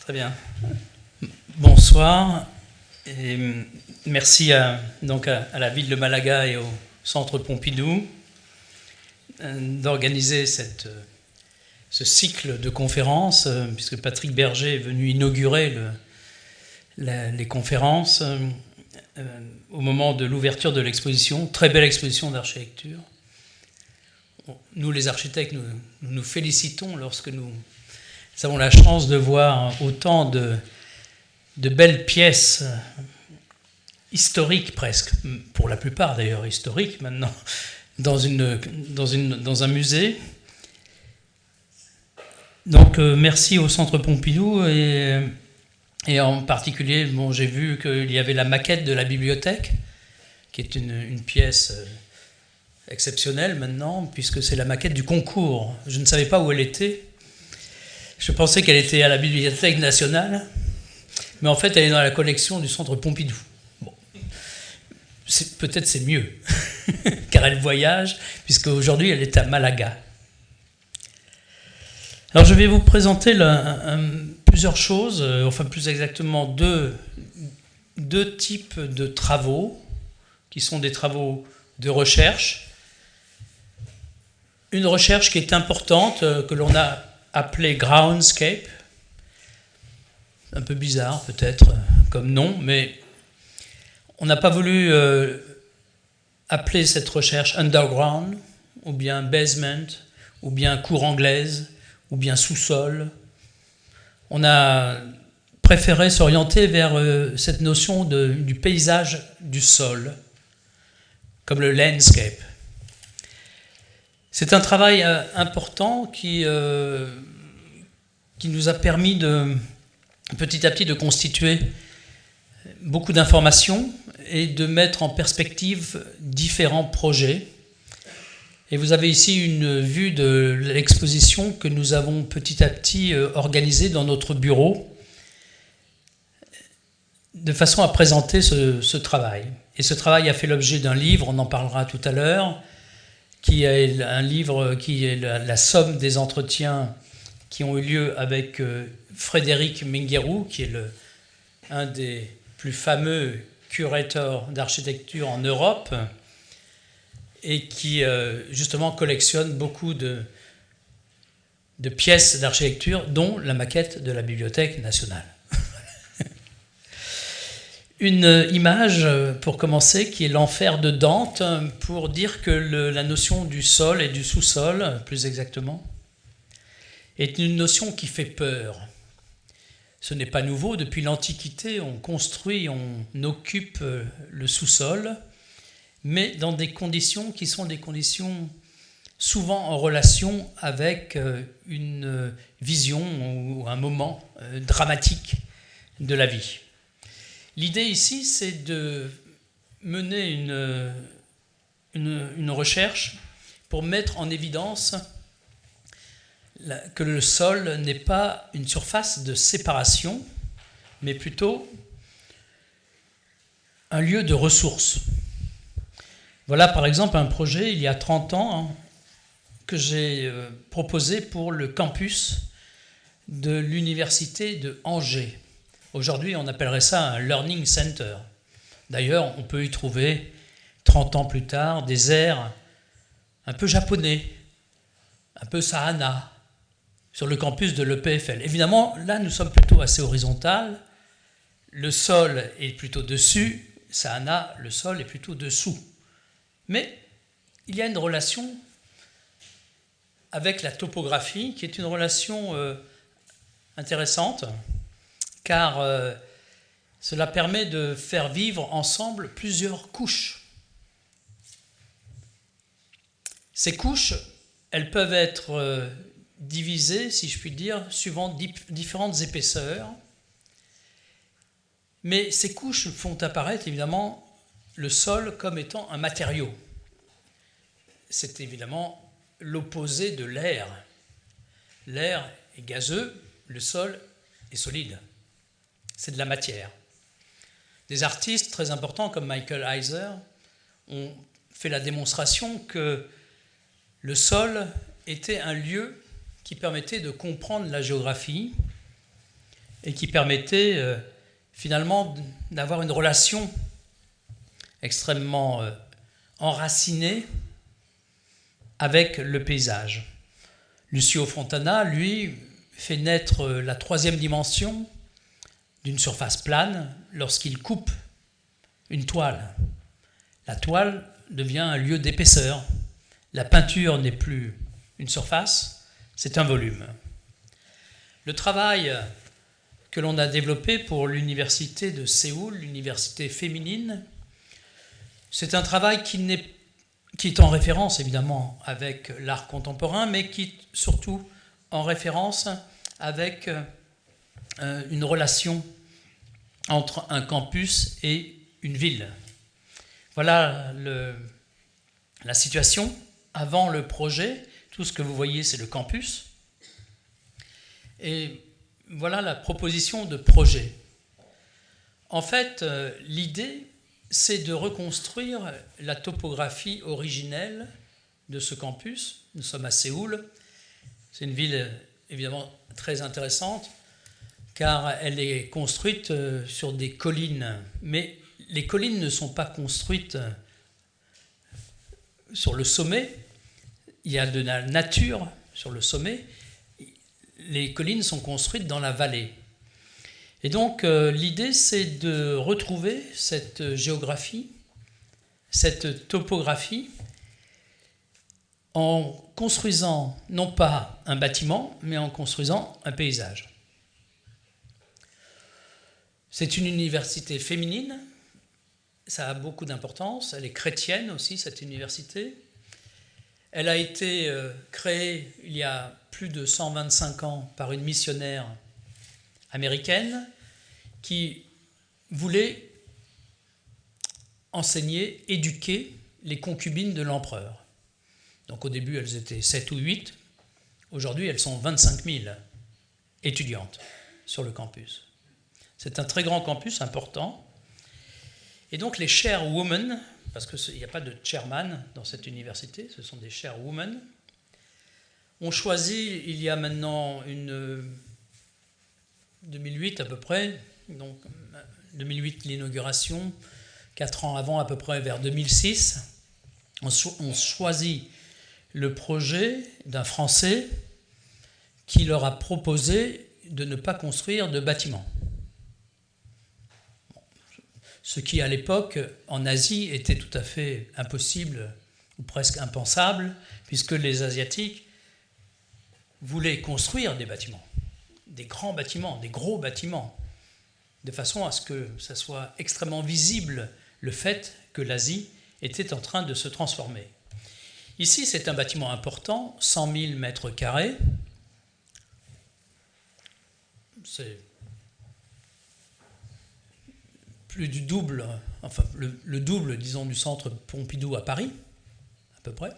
Très bien. Bonsoir et merci à la ville de Malaga et au Centre Pompidou d'organiser ce cycle de conférences, puisque Patrick Berger est venu inaugurer les conférences au moment de l'ouverture de l'exposition, très belle exposition d'architecture. Nous, les architectes, nous félicitons lorsque nous avons la chance de voir autant de belles pièces historiques presque, pour la plupart d'ailleurs historiques maintenant, dans un musée. Donc merci au Centre Pompidou et en particulier, j'ai vu qu'il y avait la maquette de la bibliothèque, qui est une pièce exceptionnelle maintenant, puisque c'est la maquette du concours. Je ne savais pas où elle était. Je pensais qu'elle était à la Bibliothèque nationale, mais en fait, elle est dans la collection du Centre Pompidou. Bon. Peut-être c'est mieux, car elle voyage, puisque aujourd'hui, elle est à Malaga. Alors, je vais vous présenter plusieurs choses, enfin plus exactement deux types de travaux, qui sont des travaux de recherche. Une recherche qui est importante, que l'on a appelée Groundscape, un peu bizarre peut-être comme nom, mais on n'a pas voulu appeler cette recherche underground, ou bien basement, ou bien cour anglaise, ou bien sous-sol. On a préféré s'orienter vers cette notion du paysage du sol, comme le landscape. C'est un travail important qui nous a permis petit à petit de constituer beaucoup d'informations et de mettre en perspective différents projets. Et vous avez ici une vue de l'exposition que nous avons petit à petit organisée dans notre bureau, de façon à présenter ce travail. Et ce travail a fait l'objet d'un livre, on en parlera tout à l'heure, qui est un livre qui est la somme des entretiens qui ont eu lieu avec Frédéric Minguerou, qui est un des plus fameux curateurs d'architecture en Europe et qui justement collectionne beaucoup de pièces d'architecture, dont la maquette de la Bibliothèque nationale. Une image, pour commencer, qui est l'enfer de Dante, pour dire que la notion du sol et du sous-sol, plus exactement, est une notion qui fait peur. Ce n'est pas nouveau, depuis l'Antiquité, on construit, on occupe le sous-sol, mais dans des conditions qui sont des conditions souvent en relation avec une vision ou un moment dramatique de la vie. L'idée ici, c'est de mener une recherche pour mettre en évidence que le sol n'est pas une surface de séparation, mais plutôt un lieu de ressources. Voilà par exemple un projet, il y a 30 ans, que j'ai proposé pour le campus de l'université de Angers. Aujourd'hui, on appellerait ça un learning center. D'ailleurs, on peut y trouver, 30 ans plus tard, des airs un peu japonais, un peu Sahana, sur le campus de l'EPFL. Évidemment, là, nous sommes plutôt assez horizontal. Le sol est plutôt dessus, Sahana, le sol est plutôt dessous. Mais il y a une relation avec la topographie qui est une relation intéressante, car cela permet de faire vivre ensemble plusieurs couches. Ces couches, elles peuvent être divisées, si je puis dire, suivant différentes épaisseurs, mais ces couches font apparaître évidemment le sol comme étant un matériau. C'est évidemment l'opposé de l'air. L'air est gazeux, le sol est solide. C'est de la matière. Des artistes très importants comme Michael Heiser ont fait la démonstration que le sol était un lieu qui permettait de comprendre la géographie et qui permettait finalement d'avoir une relation extrêmement enracinée avec le paysage. Lucio Fontana, lui, fait naître la troisième dimension d'une surface plane lorsqu'il coupe une toile. La toile devient un lieu d'épaisseur. La peinture n'est plus une surface, c'est un volume. Le travail que l'on a développé pour l'université de Séoul, l'université féminine, c'est un travail qui est en référence évidemment avec l'art contemporain, mais qui est surtout en référence avec une relation entre un campus et une ville. Voilà la situation avant le projet. Tout ce que vous voyez, c'est le campus. Et voilà la proposition de projet. En fait, l'idée, c'est de reconstruire la topographie originelle de ce campus. Nous sommes à Séoul. C'est une ville évidemment très intéressante car elle est construite sur des collines. Mais les collines ne sont pas construites sur le sommet. Il y a de la nature sur le sommet. Les collines sont construites dans la vallée. Et donc l'idée, c'est de retrouver cette géographie, cette topographie, en construisant non pas un bâtiment, mais en construisant un paysage. C'est une université féminine, ça a beaucoup d'importance, elle est chrétienne aussi, cette université. Elle a été créée il y a plus de 125 ans par une missionnaire américaine qui voulait enseigner, éduquer les concubines de l'empereur. Donc au début, elles étaient 7 ou 8. Aujourd'hui, elles sont 25 000 étudiantes sur le campus. C'est un très grand campus, important. Et donc les chairwomen, parce qu'il n'y a pas de chairman dans cette université, ce sont des chairwomen, ont choisi, il y a maintenant 2008 à peu près, donc 2008 l'inauguration, 4 ans avant à peu près vers 2006, on choisit le projet d'un Français qui leur a proposé de ne pas construire de bâtiments. Ce qui à l'époque en Asie était tout à fait impossible ou presque impensable, puisque les Asiatiques voulaient construire des bâtiments, des grands bâtiments, des gros bâtiments, de façon à ce que ça soit extrêmement visible le fait que l'Asie était en train de se transformer. Ici, c'est un bâtiment important, 100 000 mètres carrés. C'est plus du double, enfin le double, disons, du centre Pompidou à Paris, à peu près.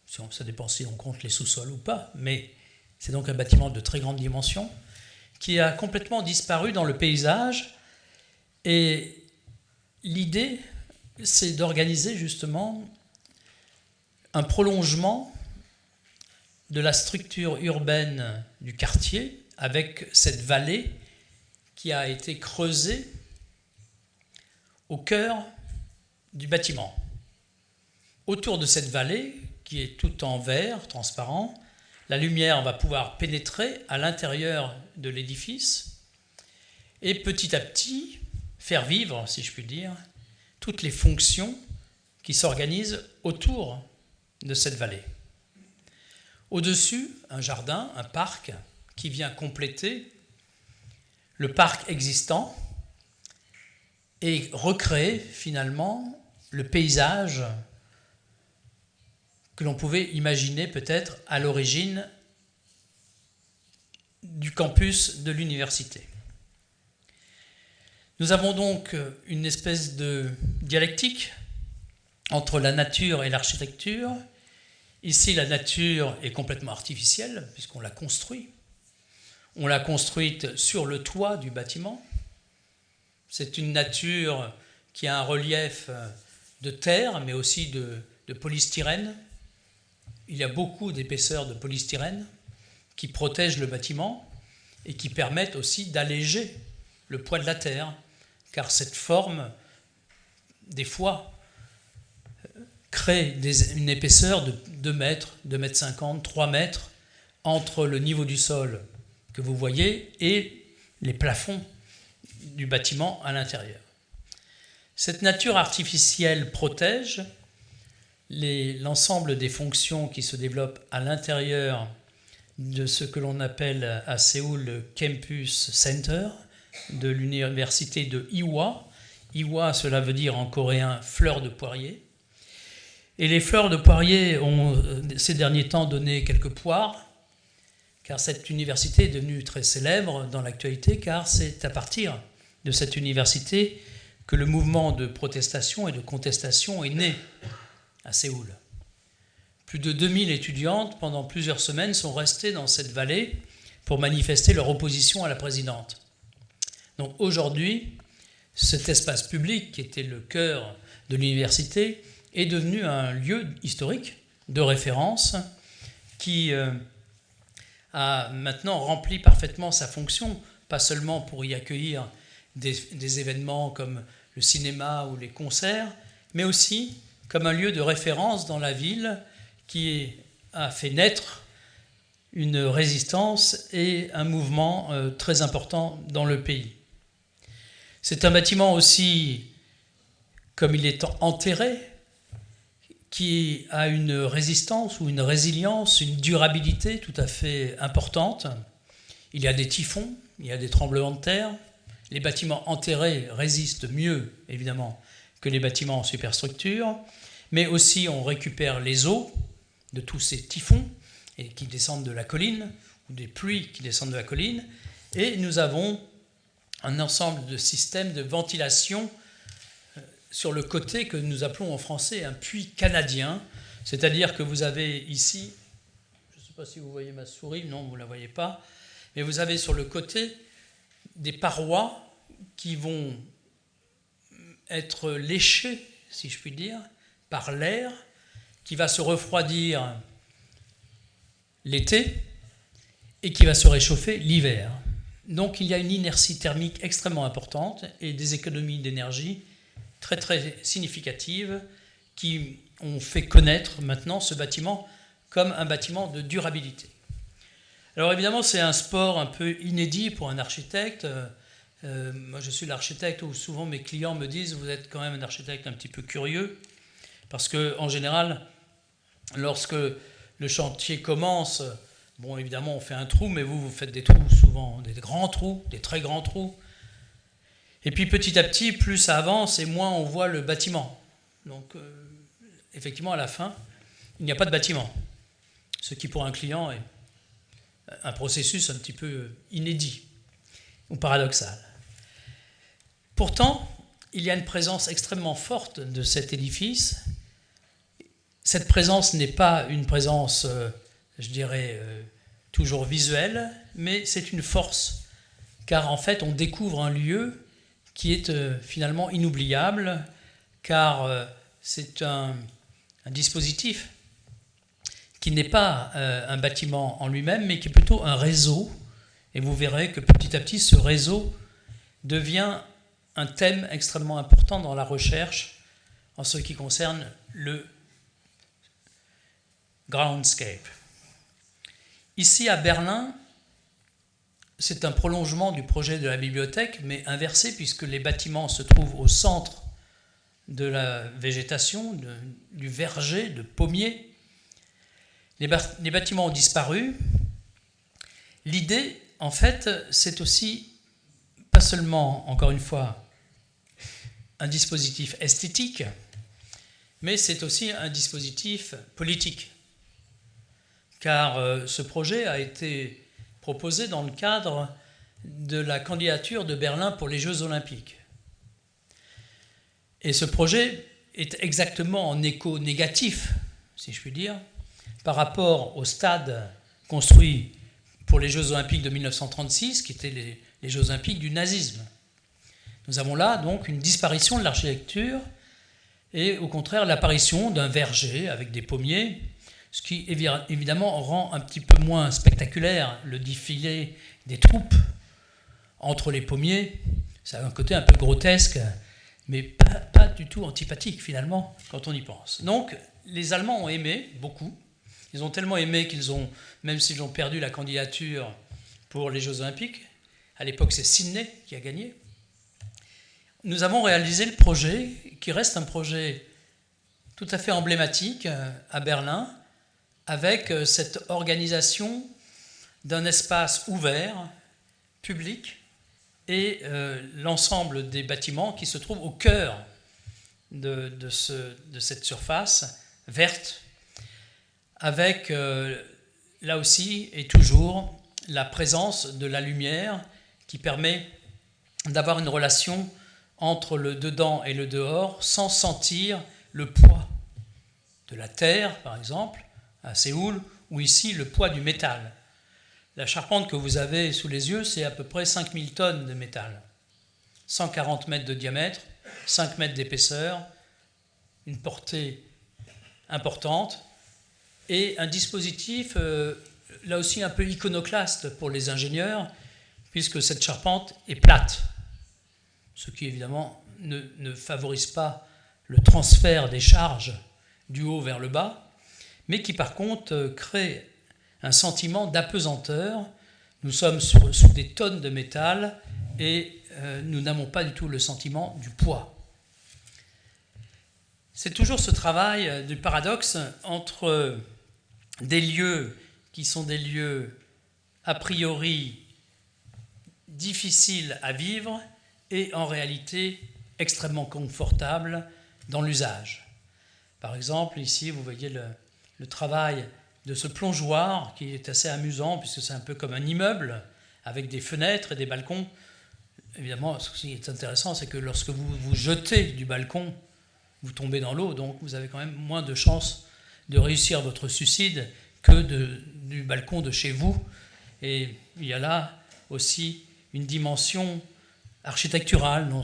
Ça dépend si on compte les sous-sols ou pas, mais c'est donc un bâtiment de très grande dimension qui a complètement disparu dans le paysage. Et l'idée, c'est d'organiser justement un prolongement de la structure urbaine du quartier avec cette vallée qui a été creusée au cœur du bâtiment. Autour de cette vallée, qui est tout en verre, transparent, la lumière va pouvoir pénétrer à l'intérieur de l'édifice et petit à petit faire vivre, si je puis dire, toutes les fonctions qui s'organisent autour de cette vallée. Au-dessus, un jardin, un parc qui vient compléter le parc existant et recréer finalement le paysage que l'on pouvait imaginer peut-être à l'origine du campus de l'université. Nous avons donc une espèce de dialectique entre la nature et l'architecture. Ici, la nature est complètement artificielle puisqu'on l'a construite. On l'a construite sur le toit du bâtiment. C'est une nature qui a un relief de terre, mais aussi de polystyrène. Il y a beaucoup d'épaisseur de polystyrène qui protège le bâtiment. et qui permettent aussi d'alléger le poids de la Terre, car cette forme, des fois, crée une épaisseur de 2 mètres, 2 mètres 50, 3 mètres entre le niveau du sol que vous voyez et les plafonds du bâtiment à l'intérieur. Cette nature artificielle protège l'ensemble des fonctions qui se développent à l'intérieur de ce que l'on appelle à Séoul le Campus Center de l'université de Iwa. Iwa, cela veut dire en coréen fleurs de poirier. Et les fleurs de poirier ont ces derniers temps donné quelques poires, car cette université est devenue très célèbre dans l'actualité, car c'est à partir de cette université que le mouvement de protestation et de contestation est né à Séoul. Plus de 2000 étudiantes, pendant plusieurs semaines, sont restées dans cette vallée pour manifester leur opposition à la présidente. Donc aujourd'hui, cet espace public, qui était le cœur de l'université, est devenu un lieu historique de référence qui a maintenant rempli parfaitement sa fonction, pas seulement pour y accueillir des événements comme le cinéma ou les concerts, mais aussi comme un lieu de référence dans la ville qui a fait naître une résistance et un mouvement très important dans le pays. C'est un bâtiment aussi, comme il est enterré, qui a une résistance ou une résilience, une durabilité tout à fait importante. Il y a des typhons, il y a des tremblements de terre. Les bâtiments enterrés résistent mieux, évidemment, que les bâtiments en superstructure, mais aussi on récupère les eaux de tous ces typhons et qui descendent de la colline, ou des pluies qui descendent de la colline, et nous avons un ensemble de systèmes de ventilation sur le côté que nous appelons en français un puits canadien, c'est-à-dire que vous avez ici, je ne sais pas si vous voyez ma souris, non, vous ne la voyez pas, mais vous avez sur le côté des parois qui vont être léchées, si je puis dire, par l'air, qui va se refroidir l'été et qui va se réchauffer l'hiver. Donc il y a une inertie thermique extrêmement importante et des économies d'énergie très très significatives qui ont fait connaître maintenant ce bâtiment comme un bâtiment de durabilité. Alors évidemment c'est un sport un peu inédit pour un architecte. Moi je suis l'architecte où souvent mes clients me disent vous êtes quand même un architecte un petit peu curieux parce qu'en général lorsque le chantier commence, bon évidemment on fait un trou mais vous faites des trous souvent, des grands trous, des très grands trous. Et puis petit à petit, plus ça avance et moins on voit le bâtiment. Donc effectivement, à la fin, il n'y a pas de bâtiment. Ce qui pour un client est un processus un petit peu inédit ou paradoxal. Pourtant, il y a une présence extrêmement forte de cet édifice. Cette présence n'est pas une présence, je dirais, toujours visuelle, mais c'est une force. Car en fait, on découvre un lieu qui est finalement inoubliable, car c'est un dispositif qui n'est pas un bâtiment en lui-même, mais qui est plutôt un réseau. Et vous verrez que petit à petit, ce réseau devient un thème extrêmement important dans la recherche en ce qui concerne le groundscape. Ici, à Berlin, c'est un prolongement du projet de la bibliothèque, mais inversé, puisque les bâtiments se trouvent au centre de la végétation, du verger, de pommiers. Les bâtiments ont disparu. L'idée, en fait, c'est aussi, pas seulement, encore une fois, un dispositif esthétique, mais c'est aussi un dispositif politique. Car ce projet a été proposé dans le cadre de la candidature de Berlin pour les Jeux Olympiques. Et ce projet est exactement en écho négatif, si je puis dire, par rapport au stade construit pour les Jeux Olympiques de 1936, qui étaient les Jeux Olympiques du nazisme. Nous avons là donc une disparition de l'architecture et au contraire l'apparition d'un verger avec des pommiers, ce qui évidemment rend un petit peu moins spectaculaire le défilé des troupes entre les pommiers. Ça a un côté un peu grotesque, mais pas du tout antipathique finalement, quand on y pense. Donc, les Allemands ont aimé beaucoup. Ils ont tellement aimé qu'ils ont, même s'ils ont perdu la candidature pour les Jeux Olympiques, à l'époque c'est Sydney qui a gagné, nous avons réalisé le projet, qui reste un projet tout à fait emblématique à Berlin, avec cette organisation d'un espace ouvert, public, et l'ensemble des bâtiments qui se trouvent au cœur de cette surface verte, avec là aussi et toujours la présence de la lumière qui permet d'avoir une relation entre le dedans et le dehors sans sentir le poids de la terre, par exemple, à Séoul, ou ici le poids du métal. La charpente que vous avez sous les yeux, c'est à peu près 5000 tonnes de métal. 140 mètres de diamètre, 5 mètres d'épaisseur, une portée importante, et un dispositif, là aussi un peu iconoclaste pour les ingénieurs, puisque cette charpente est plate, ce qui évidemment ne favorise pas le transfert des charges du haut vers le bas, mais qui par contre crée un sentiment d'apesanteur. Nous sommes sous des tonnes de métal et nous n'avons pas du tout le sentiment du poids. C'est toujours ce travail du paradoxe entre des lieux qui sont des lieux a priori difficiles à vivre et en réalité extrêmement confortables dans l'usage. Par exemple, ici, vous voyez le travail de ce plongeoir qui est assez amusant puisque c'est un peu comme un immeuble avec des fenêtres et des balcons. Évidemment, ce qui est intéressant, c'est que lorsque vous vous jetez du balcon, vous tombez dans l'eau, donc vous avez quand même moins de chances de réussir votre suicide que du balcon de chez vous. Et il y a là aussi une dimension architecturale dans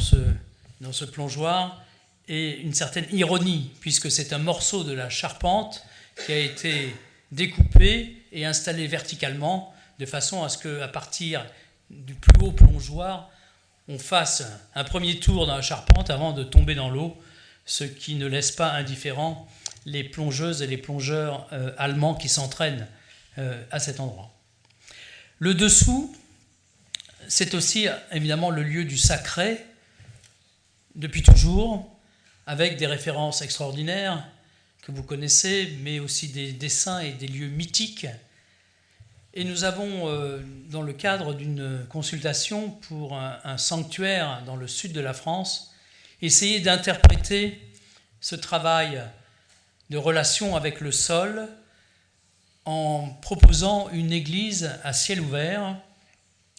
ce plongeoir et une certaine ironie, puisque c'est un morceau de la charpente qui a été découpé et installé verticalement de façon à ce qu'à partir du plus haut plongeoir, on fasse un premier tour dans la charpente avant de tomber dans l'eau, ce qui ne laisse pas indifférents les plongeuses et les plongeurs allemands qui s'entraînent à cet endroit. Le dessous, c'est aussi évidemment le lieu du sacré, depuis toujours, avec des références extraordinaires que vous connaissez, mais aussi des dessins et des lieux mythiques. Et nous avons, dans le cadre d'une consultation pour un sanctuaire dans le sud de la France, essayé d'interpréter ce travail de relation avec le sol en proposant une église à ciel ouvert,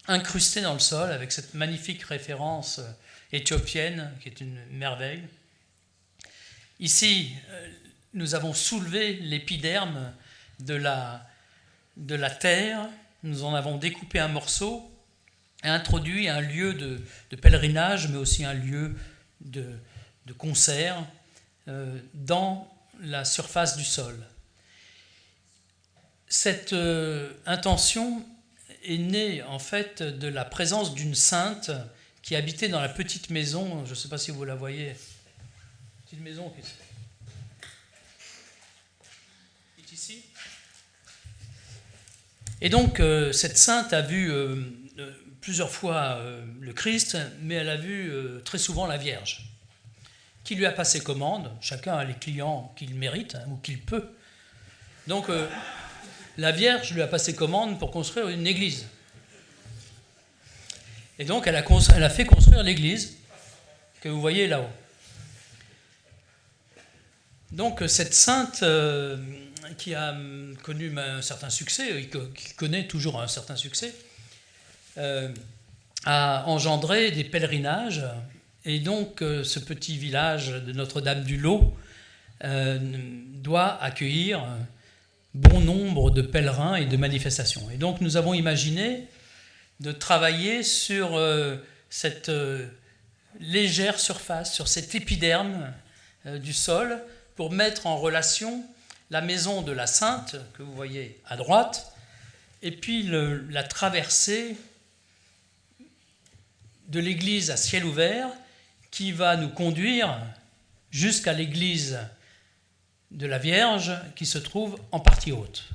incrustée dans le sol, avec cette magnifique référence éthiopienne, qui est une merveille. Ici, nous avons soulevé l'épiderme de la terre, nous en avons découpé un morceau et introduit un lieu de pèlerinage, mais aussi un lieu de concert dans la surface du sol. Cette intention est née en fait de la présence d'une sainte qui habitait dans la petite maison, je ne sais pas si vous la voyez, petite maison qui est ici. Et donc cette sainte a vu plusieurs fois le Christ, mais elle a vu très souvent la Vierge, qui lui a passé commande. Chacun a les clients qu'il mérite ou qu'il peut. Donc la Vierge lui a passé commande pour construire une église. Et donc elle a fait construire l'église que vous voyez là-haut. Donc cette sainte qui a connu un certain succès, qui connaît toujours un certain succès, a engendré des pèlerinages. Et donc ce petit village de Notre-Dame-du-Lot doit accueillir bon nombre de pèlerins et de manifestations. Et donc nous avons imaginé de travailler sur cette légère surface, sur cet épiderme du sol, pour mettre en relation la maison de la Sainte, que vous voyez à droite, et puis la traversée de l'église à ciel ouvert qui va nous conduire jusqu'à l'église de la Vierge qui se trouve en partie haute.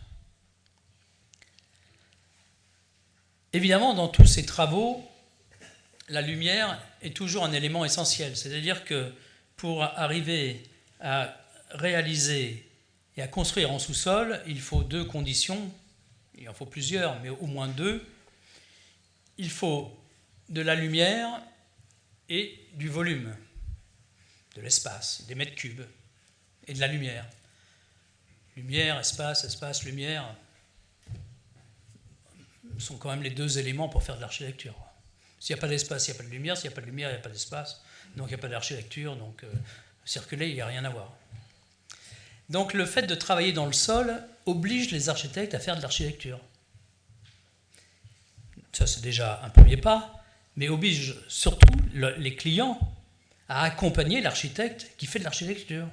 Évidemment, dans tous ces travaux, la lumière est toujours un élément essentiel. C'est-à-dire que pour arriver à réaliser et à construire en sous-sol, il faut deux conditions. Il en faut plusieurs, mais au moins deux. Il faut de la lumière et du volume, de l'espace, des mètres cubes, et de la lumière. Lumière, espace, espace, lumière sont quand même les deux éléments pour faire de l'architecture. S'il n'y a pas d'espace, il n'y a pas de lumière. S'il n'y a pas de lumière, il n'y a pas d'espace. Donc il n'y a pas d'architecture. Donc circuler, il n'y a rien à voir. Donc le fait de travailler dans le sol oblige les architectes à faire de l'architecture. Ça, c'est déjà un premier pas, mais oblige surtout les clients à accompagner l'architecte qui fait de l'architecture.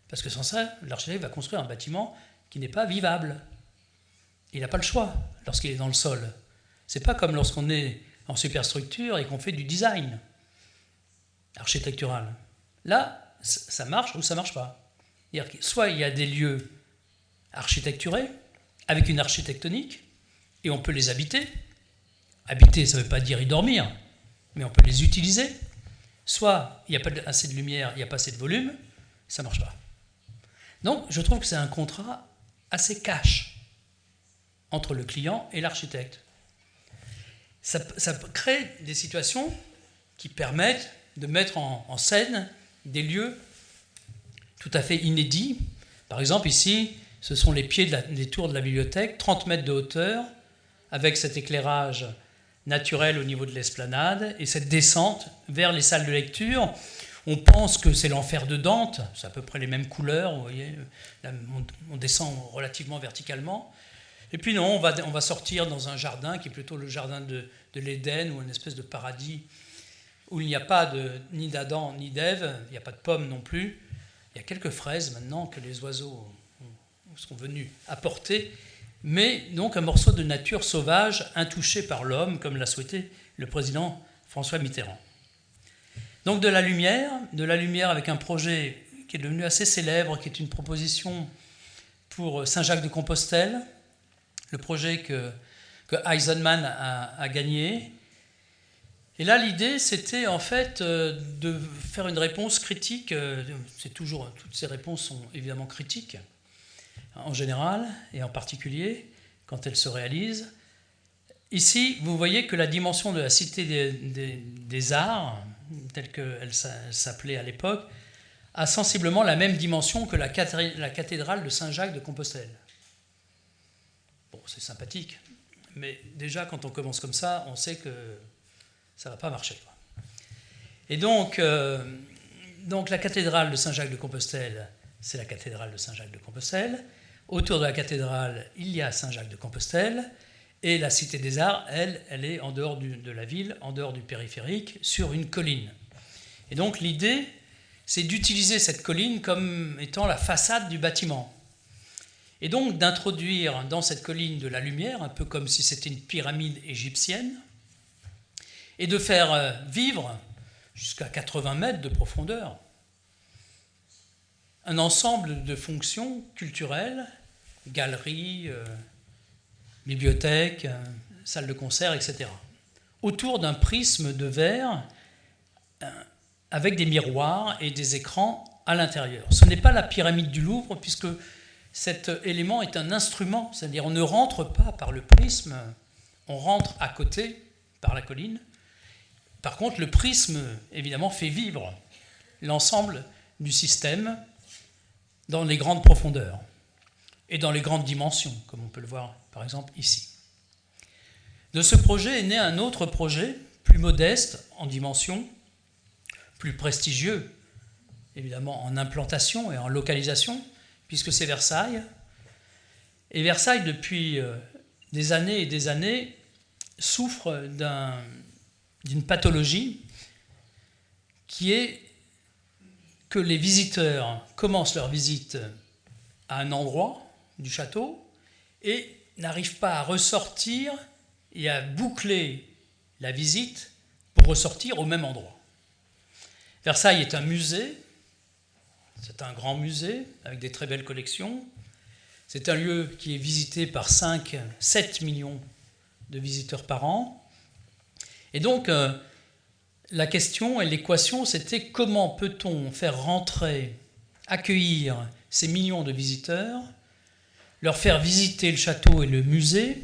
Parce que sans ça, l'architecte va construire un bâtiment qui n'est pas vivable. Il n'a pas le choix lorsqu'il est dans le sol. C'est pas comme lorsqu'on est en superstructure et qu'on fait du design architectural. Là, ça marche ou ça marche pas. C'est-à-dire que soit il y a des lieux architecturés avec une architectonique et on peut les habiter. Habiter, ça ne veut pas dire y dormir, mais on peut les utiliser. Soit il n'y a pas assez de lumière, il n'y a pas assez de volume, ça ne marche pas. Donc, je trouve que c'est un contrat assez cash entre le client et l'architecte. Ça crée des situations qui permettent de mettre en scène des lieux tout à fait inédits. Par exemple, ici, ce sont les pieds des tours de la bibliothèque, 30 mètres de hauteur, avec cet éclairage naturel au niveau de l'esplanade et cette descente vers les salles de lecture. On pense que c'est l'enfer de Dante, c'est à peu près les mêmes couleurs, vous voyez, là, on descend relativement verticalement. Et puis non, on va sortir dans un jardin qui est plutôt le jardin de l'Éden, ou une espèce de paradis, où il n'y a pas ni d'Adam ni d'Ève, il n'y a pas de pommes non plus. Il y a quelques fraises maintenant que les oiseaux sont venus apporter, mais donc un morceau de nature sauvage, intouché par l'homme, comme l'a souhaité le président François Mitterrand. Donc de la lumière avec un projet qui est devenu assez célèbre, qui est une proposition pour Saint-Jacques-de-Compostelle, le projet que Eisenman a gagné. Et là, l'idée, c'était en fait de faire une réponse critique. Toutes ces réponses sont évidemment critiques, en général, et en particulier quand elles se réalisent. Ici, vous voyez que la dimension de la Cité des Arts, telle qu'elle s'appelait à l'époque, a sensiblement la même dimension que la cathédrale de Saint-Jacques de Compostelle. Bon, c'est sympathique, mais déjà, quand on commence comme ça, on sait que ça ne va pas marcher. Et donc la cathédrale de Saint-Jacques de Compostelle, c'est la cathédrale de Saint-Jacques de Compostelle. Autour de la cathédrale, il y a Saint-Jacques de Compostelle. Et la Cité des Arts, elle est en dehors de la ville, en dehors du périphérique, sur une colline. Et donc l'idée, c'est d'utiliser cette colline comme étant la façade du bâtiment. Et donc d'introduire dans cette colline de la lumière, un peu comme si c'était une pyramide égyptienne, et de faire vivre, jusqu'à 80 mètres de profondeur, un ensemble de fonctions culturelles, galeries, bibliothèques, salles de concert, etc., autour d'un prisme de verre avec des miroirs et des écrans à l'intérieur. Ce n'est pas la pyramide du Louvre, puisque cet élément est un instrument, c'est-à-dire on ne rentre pas par le prisme, on rentre à côté, par la colline. Par contre, le prisme, évidemment, fait vivre l'ensemble du système dans les grandes profondeurs et dans les grandes dimensions, comme on peut le voir, par exemple, ici. De ce projet est né un autre projet, plus modeste en dimension, plus prestigieux, évidemment, en implantation et en localisation, puisque c'est Versailles. Et Versailles, depuis des années et des années, souffre d'une pathologie qui est que les visiteurs commencent leur visite à un endroit du château et n'arrivent pas à ressortir et à boucler la visite pour ressortir au même endroit. Versailles est un musée, c'est un grand musée avec des très belles collections. C'est un lieu qui est visité par 7 millions de visiteurs par an. Et donc, la question et l'équation, c'était comment peut-on faire rentrer, accueillir ces millions de visiteurs, leur faire visiter le château et le musée,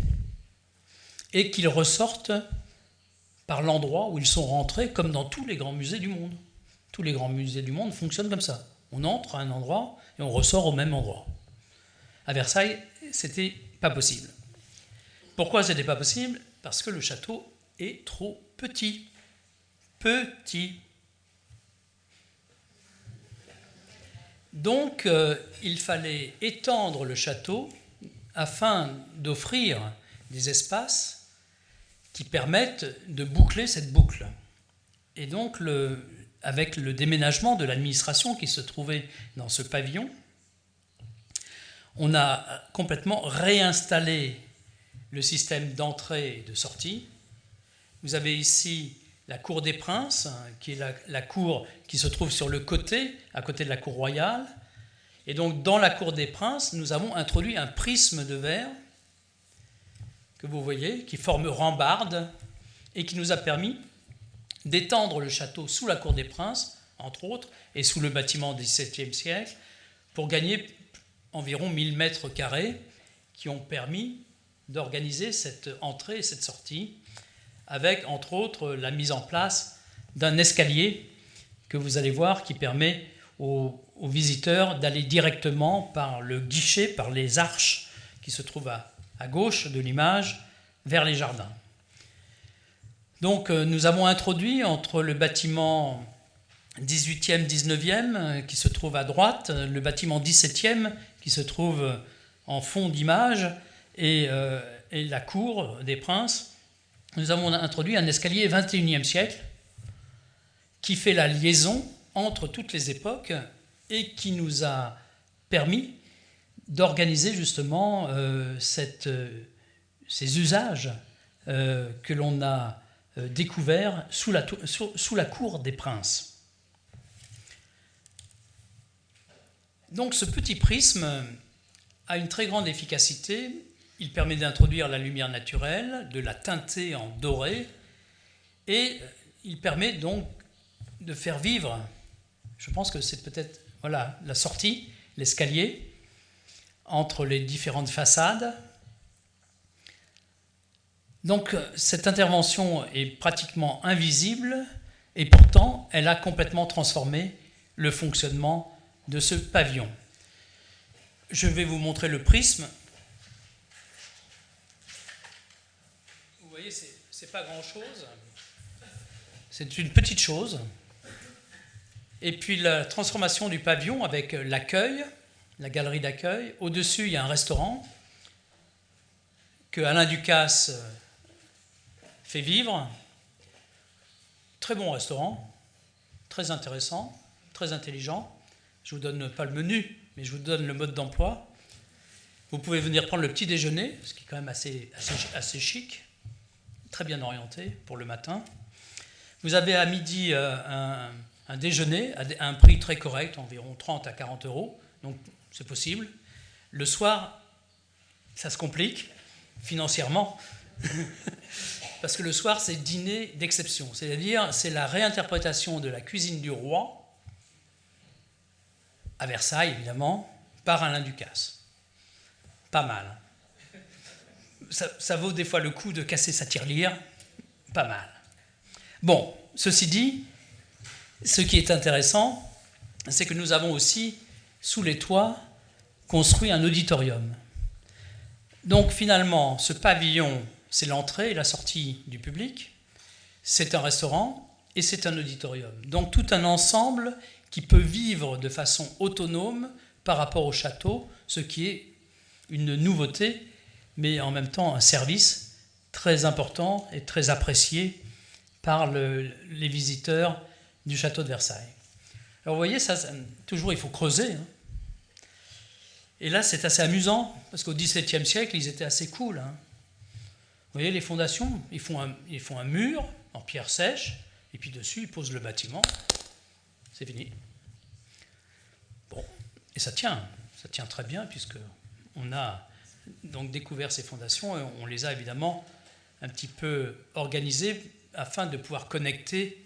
et qu'ils ressortent par l'endroit où ils sont rentrés, comme dans tous les grands musées du monde. Tous les grands musées du monde fonctionnent comme ça. On entre à un endroit et on ressort au même endroit. À Versailles, c'était pas possible. Pourquoi c'était pas possible? Parce que le château est trop petit. Petit. Donc, il fallait étendre le château afin d'offrir des espaces qui permettent de boucler cette boucle. Et donc, avec le déménagement de l'administration qui se trouvait dans ce pavillon, on a complètement réinstallé le système d'entrée et de sortie. Vous avez ici la cour des Princes, qui est la cour qui se trouve sur le côté, à côté de la cour royale. Et donc, dans la cour des Princes, nous avons introduit un prisme de verre que vous voyez, qui forme rambarde et qui nous a permis d'étendre le château sous la cour des Princes, entre autres, et sous le bâtiment du XVIIe siècle, pour gagner environ 1000 mètres carrés, qui ont permis d'organiser cette entrée et cette sortie, avec, entre autres, la mise en place d'un escalier que vous allez voir qui permet aux visiteurs d'aller directement par le guichet, par les arches qui se trouvent à gauche de l'image, vers les jardins. Donc nous avons introduit entre le bâtiment 18e, 19e qui se trouve à droite, le bâtiment 17e qui se trouve en fond d'image et la cour des Princes, nous avons introduit un escalier 21e siècle qui fait la liaison entre toutes les époques et qui nous a permis d'organiser justement ces usages que l'on a découverts sous la cour des Princes. Donc ce petit prisme a une très grande efficacité. Il permet d'introduire la lumière naturelle, de la teinter en doré, et il permet donc de faire vivre, je pense que c'est peut-être voilà, la sortie, l'escalier, entre les différentes façades. Donc cette intervention est pratiquement invisible, et pourtant elle a complètement transformé le fonctionnement de ce pavillon. Je vais vous montrer le prisme. Vous voyez, c'est pas grand-chose. C'est une petite chose. Et puis la transformation du pavillon avec l'accueil, la galerie d'accueil. Au-dessus, il y a un restaurant que Alain Ducasse fait vivre. Très bon restaurant, très intéressant, très intelligent. Je ne vous donne pas le menu, mais je vous donne le mode d'emploi. Vous pouvez venir prendre le petit déjeuner, ce qui est quand même assez chic, très bien orienté pour le matin. Vous avez à midi un déjeuner à un prix très correct, environ 30 à 40 euros, donc c'est possible. Le soir, ça se complique financièrement, parce que le soir, c'est dîner d'exception, c'est-à-dire c'est la réinterprétation de la cuisine du roi, à Versailles évidemment, par Alain Ducasse. Pas mal. Ça vaut des fois le coup de casser sa tirelire, pas mal. Bon, ceci dit, ce qui est intéressant, c'est que nous avons aussi, sous les toits, construit un auditorium. Donc finalement, ce pavillon, c'est l'entrée et la sortie du public, c'est un restaurant et c'est un auditorium. Donc tout un ensemble qui peut vivre de façon autonome par rapport au château, ce qui est une nouveauté, mais en même temps un service très important et très apprécié par les visiteurs du château de Versailles. Alors vous voyez, ça, toujours il faut creuser. Hein. Et là, c'est assez amusant, parce qu'au XVIIe siècle, ils étaient assez cool. Hein. Vous voyez, les fondations, ils font un mur en pierre sèche, et puis dessus, ils posent le bâtiment, c'est fini. Bon, et ça tient très bien, puisqu'on a donc découvert ces fondations, et on les a évidemment un petit peu organisées afin de pouvoir connecter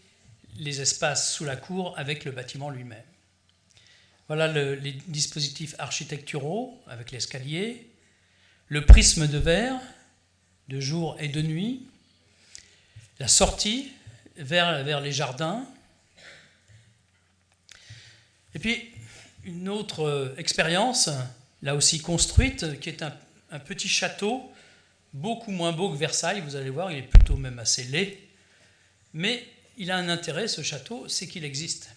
les espaces sous la cour avec le bâtiment lui-même. Voilà les dispositifs architecturaux avec l'escalier, le prisme de verre de jour et de nuit, la sortie vers les jardins, et puis une autre expérience, là aussi construite, qui est un petit château, beaucoup moins beau que Versailles, vous allez voir, il est plutôt même assez laid, mais il a un intérêt, ce château, c'est qu'il existe.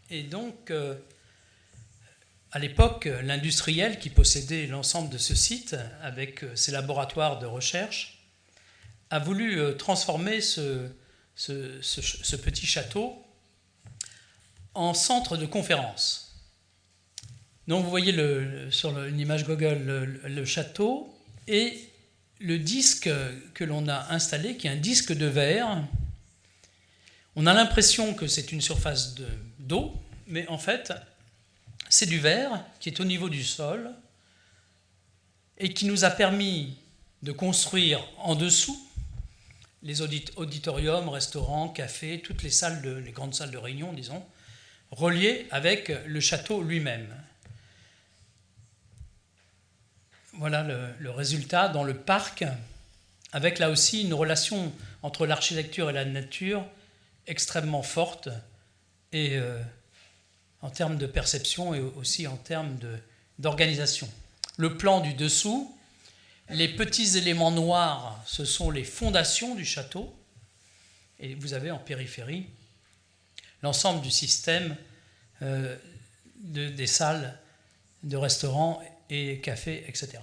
Et donc, à l'époque, l'industriel qui possédait l'ensemble de ce site, avec ses laboratoires de recherche, a voulu transformer ce petit château en centre de conférence. Donc vous voyez sur une image Google le château et le disque que l'on a installé, qui est un disque de verre. On a l'impression que c'est une surface d'eau, mais en fait, c'est du verre qui est au niveau du sol et qui nous a permis de construire en dessous les auditoriums, restaurants, cafés, toutes les grandes salles de réunion, disons, reliées avec le château lui-même. Voilà le résultat dans le parc, avec là aussi une relation entre l'architecture et la nature extrêmement forte, et en termes de perception et aussi en termes d'organisation. Le plan du dessous, les petits éléments noirs, ce sont les fondations du château, et vous avez en périphérie l'ensemble du système des salles de restaurants et cafés, etc.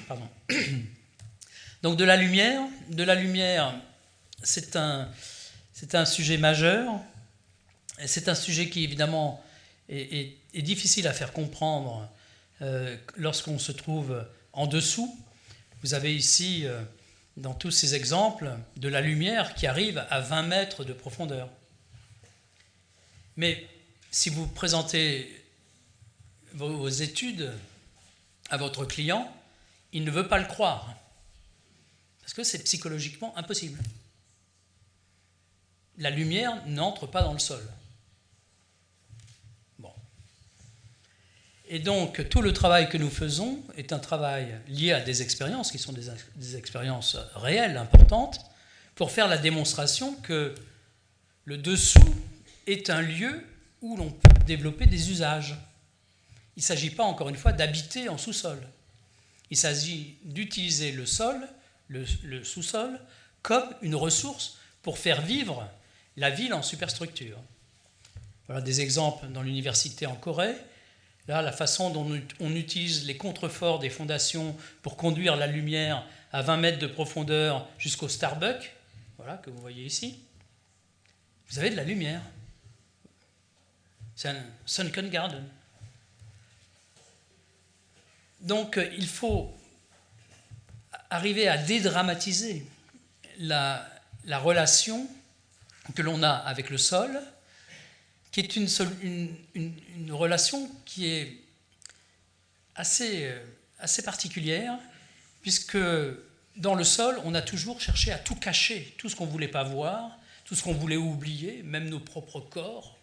Pardon. Donc de la lumière, c'est un sujet majeur. C'est un sujet qui, évidemment, est difficile à faire comprendre lorsqu'on se trouve en dessous. Vous avez ici, dans tous ces exemples, de la lumière qui arrive à 20 mètres de profondeur. Mais si vous présentez vos études à votre client, il ne veut pas le croire, parce que c'est psychologiquement impossible. La lumière n'entre pas dans le sol. Bon. Et donc, tout le travail que nous faisons est un travail lié à des expériences, qui sont des expériences réelles, importantes, pour faire la démonstration que le dessous est un lieu où l'on peut développer des usages. Il ne s'agit pas, encore une fois, d'habiter en sous-sol. Il s'agit d'utiliser le sol, le sous-sol, comme une ressource pour faire vivre la ville en superstructure. Voilà des exemples dans l'université en Corée. Là, la façon dont on utilise les contreforts des fondations pour conduire la lumière à 20 mètres de profondeur jusqu'au Starbucks, voilà, que vous voyez ici. Vous avez de la lumière. C'est un sunken garden. Donc, il faut arriver à dédramatiser la relation que l'on a avec le sol, qui est une relation qui est assez particulière, puisque dans le sol, on a toujours cherché à tout cacher, tout ce qu'on ne voulait pas voir, tout ce qu'on voulait oublier, même nos propres corps.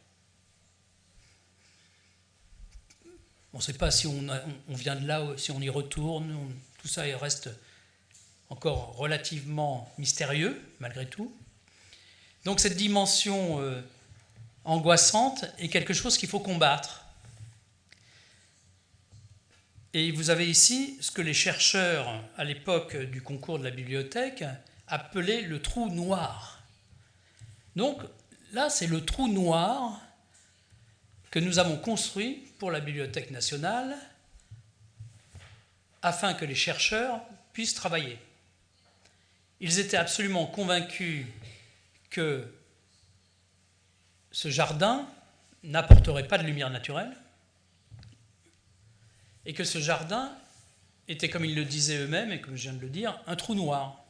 On ne sait pas si on vient de là, si on y retourne, tout ça reste encore relativement mystérieux, malgré tout. Donc cette dimension angoissante est quelque chose qu'il faut combattre. Et vous avez ici ce que les chercheurs, à l'époque du concours de la bibliothèque, appelaient le trou noir. Donc là, c'est le trou noir que nous avons construit pour la Bibliothèque nationale afin que les chercheurs puissent travailler. Ils étaient absolument convaincus que ce jardin n'apporterait pas de lumière naturelle et que ce jardin était, comme ils le disaient eux-mêmes et comme je viens de le dire, un trou noir.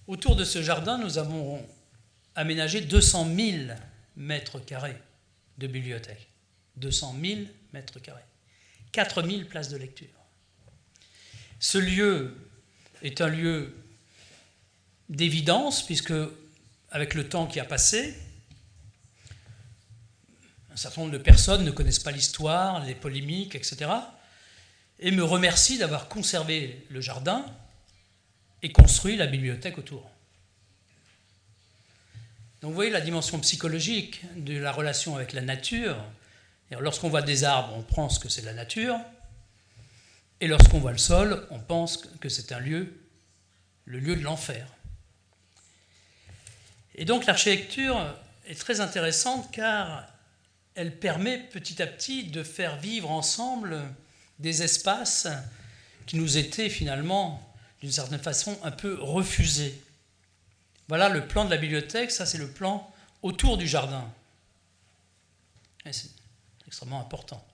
Autour de ce jardin, nous avons aménagé 200 000 mètres carrés de bibliothèque. 200 000 mètres carrés. 4 000 places de lecture. Ce lieu est un lieu d'évidence, puisque, avec le temps qui a passé, un certain nombre de personnes ne connaissent pas l'histoire, les polémiques, etc., et me remercient d'avoir conservé le jardin et construit la bibliothèque autour. Donc vous voyez la dimension psychologique de la relation avec la nature. Lorsqu'on voit des arbres, on pense que c'est la nature, et lorsqu'on voit le sol, on pense que c'est un lieu, le lieu de l'enfer. Et donc l'architecture est très intéressante car elle permet petit à petit de faire vivre ensemble des espaces qui nous étaient finalement, d'une certaine façon, un peu refusés. Voilà le plan de la bibliothèque, ça c'est le plan autour du jardin. Et c'est extrêmement important.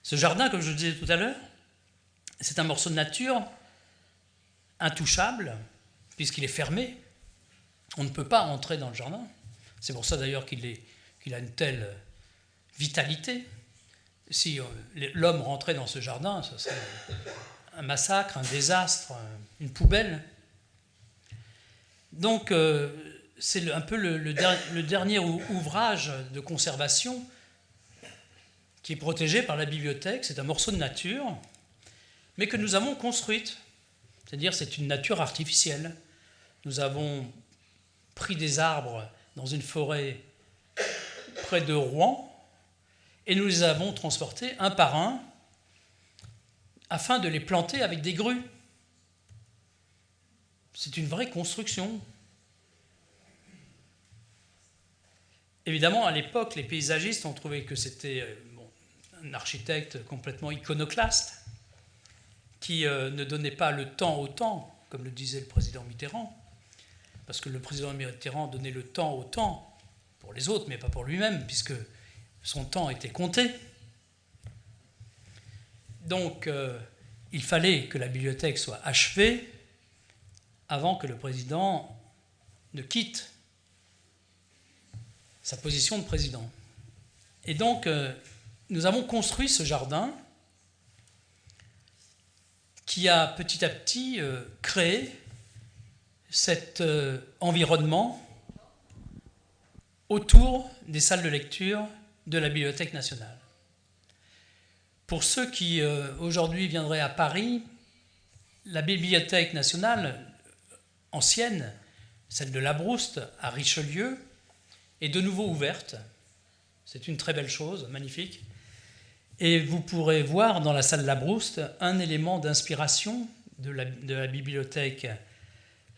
Ce jardin, comme je le disais tout à l'heure, c'est un morceau de nature intouchable, puisqu'il est fermé. On ne peut pas entrer dans le jardin. C'est pour ça d'ailleurs qu'il a une telle vitalité. Si l'homme rentrait dans ce jardin, ce serait un massacre, un désastre, une poubelle. Donc, c'est un peu le dernier ouvrage de conservation qui est protégé par la bibliothèque. C'est un morceau de nature, mais que nous avons construite. C'est-à-dire, c'est une nature artificielle. Nous avons pris des arbres dans une forêt près de Rouen et nous les avons transportés un par un afin de les planter avec des grues. C'est une vraie construction. Évidemment, à l'époque, les paysagistes ont trouvé que c'était un architecte complètement iconoclaste qui ne donnait pas le temps au temps, comme le disait le président Mitterrand, parce que le président Mitterrand donnait le temps au temps pour les autres, mais pas pour lui-même, puisque son temps était compté. Donc, il fallait que la bibliothèque soit achevée avant que le président ne quitte sa position de président. Et donc, nous avons construit ce jardin qui a petit à petit créé cet environnement autour des salles de lecture de la Bibliothèque nationale. Pour ceux qui aujourd'hui viendraient à Paris, la Bibliothèque nationale ancienne, celle de Labrouste à Richelieu, est de nouveau ouverte. C'est une très belle chose, magnifique. Et vous pourrez voir dans la salle Labrouste un élément d'inspiration de la bibliothèque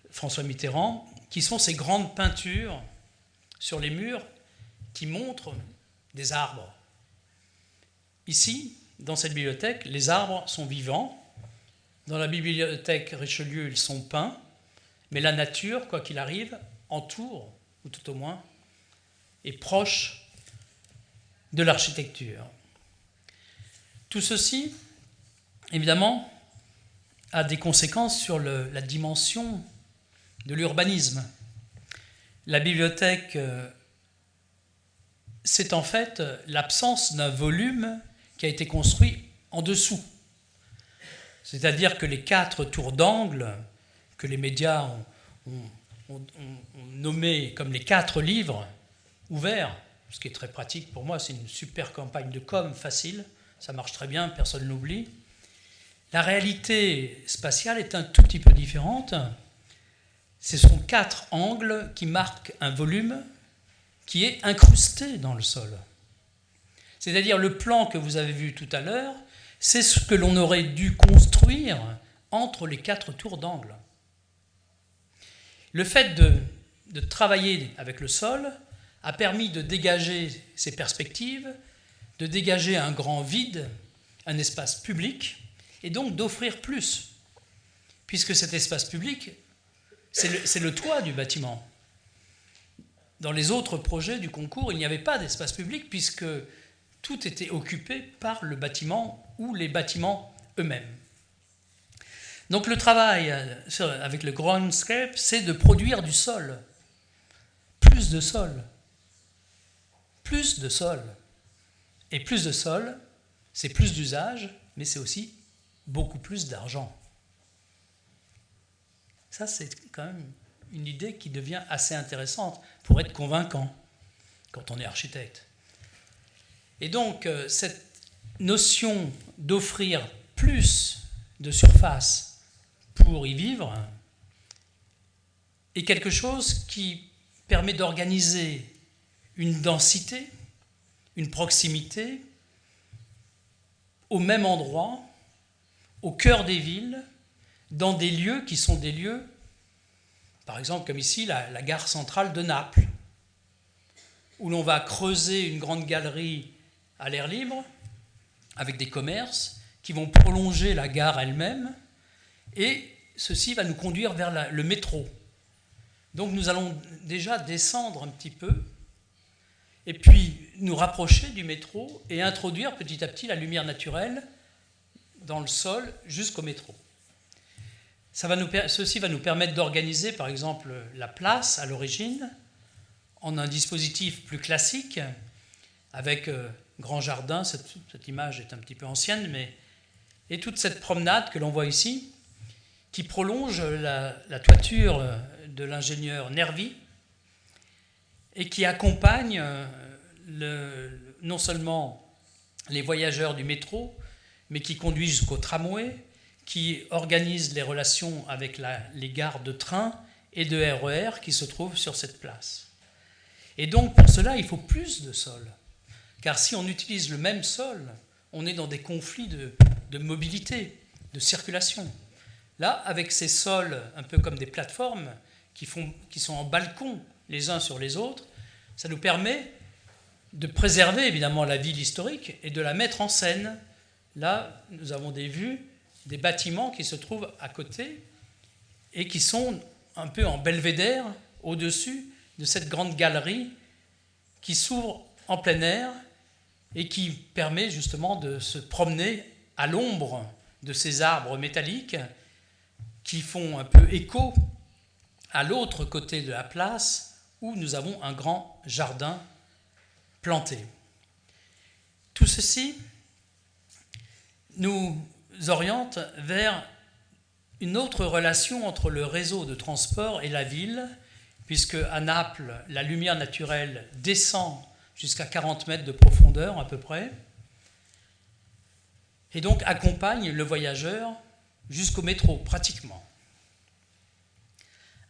François Mitterrand, qui sont ces grandes peintures sur les murs qui montrent des arbres. Ici, dans cette bibliothèque, les arbres sont vivants. Dans la bibliothèque Richelieu, ils sont peints. Mais la nature, quoi qu'il arrive, entoure, ou tout au moins, est proche de l'architecture. Tout ceci, évidemment, a des conséquences sur la dimension de l'urbanisme. La bibliothèque, c'est en fait l'absence d'un volume qui a été construit en dessous. C'est-à-dire que les 4 tours d'angle que les médias ont nommé comme les 4 livres ouverts, ce qui est très pratique pour moi, c'est une super campagne de com facile, ça marche très bien, personne ne l'oublie. La réalité spatiale est un tout petit peu différente. Ce sont 4 angles qui marquent un volume qui est incrusté dans le sol. C'est-à-dire le plan que vous avez vu tout à l'heure, c'est ce que l'on aurait dû construire entre les 4 tours d'angle. Le fait de travailler avec le sol a permis de dégager ces perspectives, de dégager un grand vide, un espace public, et donc d'offrir plus, puisque cet espace public, c'est le toit du bâtiment. Dans les autres projets du concours, il n'y avait pas d'espace public, puisque tout était occupé par le bâtiment ou les bâtiments eux-mêmes. Donc le travail avec le groundscape, c'est de produire du sol, plus de sol, plus de sol. Et plus de sol, c'est plus d'usage, mais c'est aussi beaucoup plus d'argent. Ça, c'est quand même une idée qui devient assez intéressante pour être convaincant quand on est architecte. Et donc, cette notion d'offrir plus de surface pour y vivre est quelque chose qui permet d'organiser une densité, une proximité au même endroit, au cœur des villes, dans des lieux qui sont des lieux, par exemple comme ici la gare centrale de Naples, où l'on va creuser une grande galerie à l'air libre, avec des commerces qui vont prolonger la gare elle-même, et ceci va nous conduire vers le métro. Donc nous allons déjà descendre un petit peu, et puis nous rapprocher du métro et introduire petit à petit la lumière naturelle dans le sol jusqu'au métro. Ceci va nous permettre d'organiser par exemple la place à l'origine en un dispositif plus classique avec grand jardin, cette image est un petit peu ancienne, et toute cette promenade que l'on voit ici qui prolonge la toiture de l'ingénieur Nervi et qui accompagne non seulement les voyageurs du métro, mais qui conduit jusqu'au tramway, qui organise les relations avec les gares de train et de RER qui se trouvent sur cette place. Et donc pour cela, il faut plus de sol. Car si on utilise le même sol, on est dans des conflits de mobilité, de circulation. Là, avec ces sols un peu comme des plateformes qui sont en balcon les uns sur les autres, ça nous permet de préserver évidemment la ville historique et de la mettre en scène. Là, nous avons des vues, des bâtiments qui se trouvent à côté et qui sont un peu en belvédère au-dessus de cette grande galerie qui s'ouvre en plein air et qui permet justement de se promener à l'ombre de ces arbres métalliques qui font un peu écho à l'autre côté de la place où nous avons un grand jardin planté. Tout ceci nous oriente vers une autre relation entre le réseau de transport et la ville, puisque à Naples, la lumière naturelle descend jusqu'à 40 mètres de profondeur à peu près, et donc accompagne le voyageur jusqu'au métro pratiquement,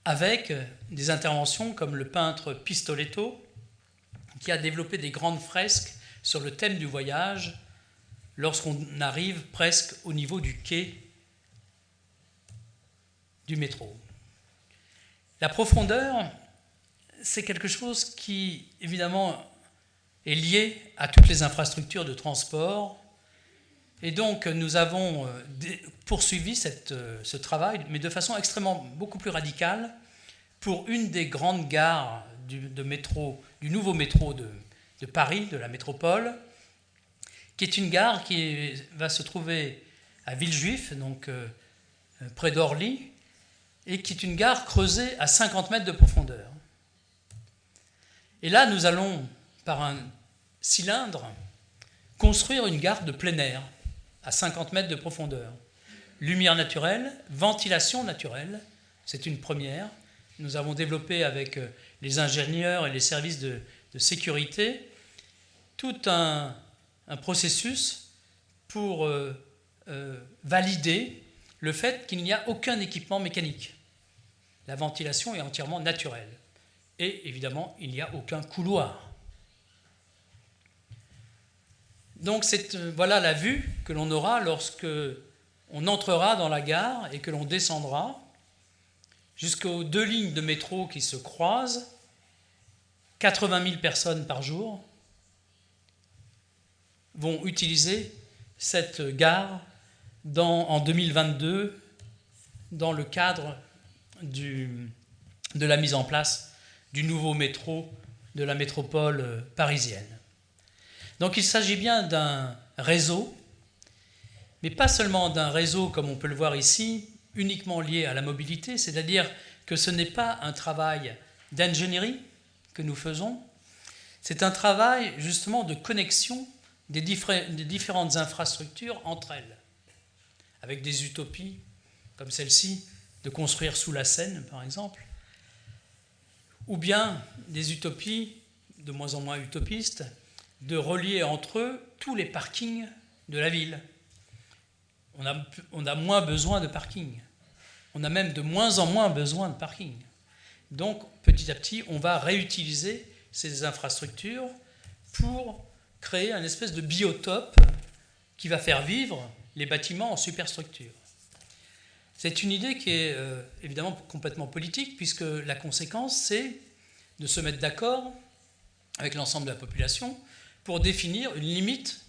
avec des interventions comme le peintre Pistoletto, qui a développé des grandes fresques sur le thème du voyage lorsqu'on arrive presque au niveau du quai du métro. La profondeur, c'est quelque chose qui, évidemment, est lié à toutes les infrastructures de transport. Et donc, nous avons poursuivi ce travail, mais de façon extrêmement beaucoup plus radicale, pour une des grandes gares du nouveau métro de Paris, de la métropole, qui est une gare qui va se trouver à Villejuif, donc près d'Orly, et qui est une gare creusée à 50 mètres de profondeur. Et là, nous allons, par un cylindre, construire une gare de plein air à 50 mètres de profondeur. Lumière naturelle, ventilation naturelle, c'est une première. Nous avons développé avec les ingénieurs et les services de sécurité tout un processus pour valider le fait qu'il n'y a aucun équipement mécanique. La ventilation est entièrement naturelle. Et évidemment, il n'y a aucun couloir. Donc voilà la vue que l'on aura lorsque on entrera dans la gare et que l'on descendra jusqu'aux 2 lignes de métro qui se croisent, 80 000 personnes par jour vont utiliser cette gare en 2022 dans le cadre de la mise en place du nouveau métro de la métropole parisienne. Donc il s'agit bien d'un réseau, mais pas seulement d'un réseau comme on peut le voir ici, uniquement lié à la mobilité, c'est-à-dire que ce n'est pas un travail d'ingénierie que nous faisons, c'est un travail justement de connexion des différentes infrastructures entre elles, avec des utopies comme celle-ci, de construire sous la Seine par exemple, ou bien des utopies de moins en moins utopistes, de relier entre eux tous les parkings de la ville. On a moins besoin de parking. On a même de moins en moins besoin de parking. Donc, petit à petit, on va réutiliser ces infrastructures pour créer un espèce de biotope qui va faire vivre les bâtiments en superstructure. C'est une idée qui est évidemment complètement politique, puisque la conséquence, c'est de se mettre d'accord avec l'ensemble de la population pour définir une limite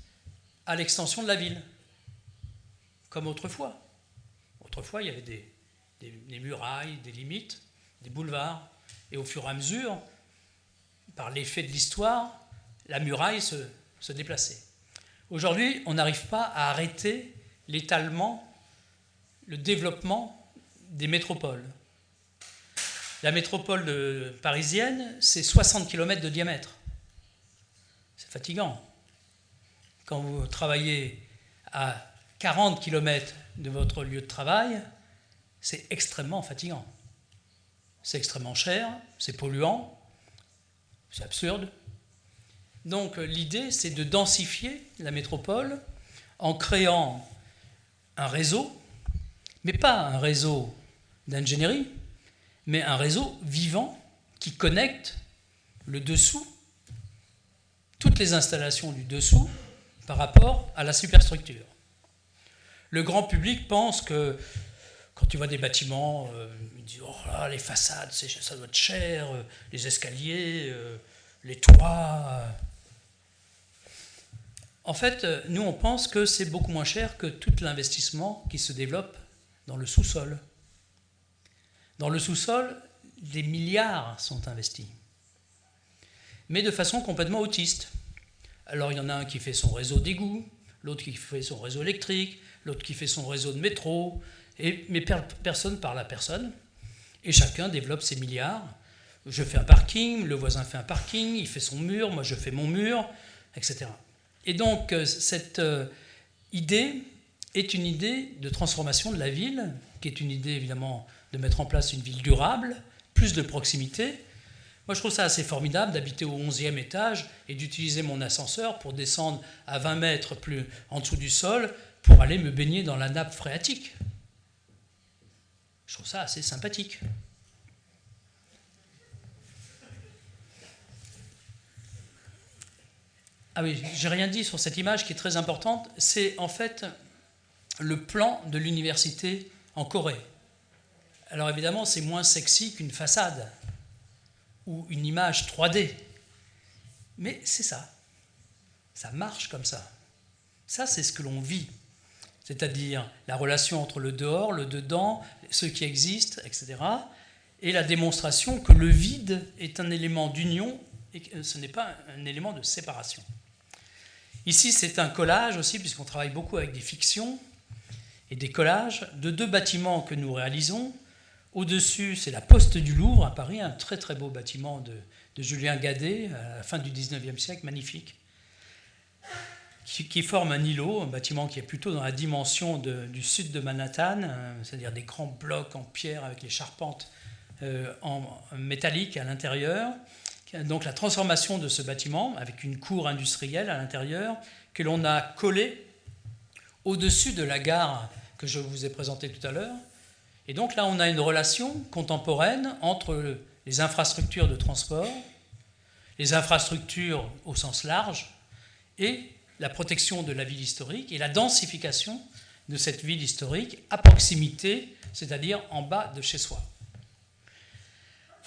à l'extension de la ville, comme autrefois. Autrefois, il y avait des murailles, des limites, des boulevards, et au fur et à mesure, par l'effet de l'histoire, la muraille se déplaçait. Aujourd'hui, on n'arrive pas à arrêter l'étalement, le développement des métropoles. La métropole parisienne, c'est 60 km de diamètre. C'est fatigant. Quand vous travaillez à 40 km de votre lieu de travail, c'est extrêmement fatigant. C'est extrêmement cher, c'est polluant, c'est absurde. Donc l'idée, c'est de densifier la métropole en créant un réseau, mais pas un réseau d'ingénierie, mais un réseau vivant qui connecte le dessous, toutes les installations du dessous, par rapport à la superstructure. Le grand public pense que quand tu vois des bâtiments, il dit oh là, les façades, ça doit être cher, les escaliers, les toits. En fait, nous, on pense que c'est beaucoup moins cher que tout l'investissement qui se développe dans le sous-sol. Dans le sous-sol, des milliards sont investis, mais de façon complètement autiste. Alors, il y en a un qui fait son réseau d'égout, l'autre qui fait son réseau électrique, l'autre qui fait son réseau de métro, mais personne parle à personne, et chacun développe ses milliards. Je fais un parking, le voisin fait un parking, il fait son mur, moi je fais mon mur, etc. Et donc, cette idée est une idée de transformation de la ville, qui est une idée évidemment de mettre en place une ville durable, plus de proximité. Moi, je trouve ça assez formidable d'habiter au 11e étage et d'utiliser mon ascenseur pour descendre à 20 mètres plus en dessous du sol pour aller me baigner dans la nappe phréatique. Je trouve ça assez sympathique. Ah oui, j'ai rien dit sur cette image qui est très importante. C'est en fait le plan de l'université en Corée. Alors évidemment, c'est moins sexy qu'une façade ou une image 3D. Mais c'est ça. Ça marche comme ça. Ça, c'est ce que l'on vit. C'est-à-dire la relation entre le dehors, le dedans, ce qui existe, etc. Et la démonstration que le vide est un élément d'union et que ce n'est pas un élément de séparation. Ici, c'est un collage aussi, puisqu'on travaille beaucoup avec des fictions et des collages de deux bâtiments que nous réalisons. Au-dessus, c'est la Poste du Louvre à Paris, un très très beau bâtiment de Julien Gadet à la fin du 19e siècle, magnifique, qui forme un îlot, un bâtiment qui est plutôt dans la dimension du sud de Manhattan, c'est-à-dire des grands blocs en pierre avec les charpentes en métallique à l'intérieur. Donc la transformation de ce bâtiment avec une cour industrielle à l'intérieur que l'on a collée au-dessus de la gare que je vous ai présentée tout à l'heure. Et donc là, on a une relation contemporaine entre les infrastructures de transport, les infrastructures au sens large, et la protection de la ville historique et la densification de cette ville historique à proximité, c'est-à-dire en bas de chez soi.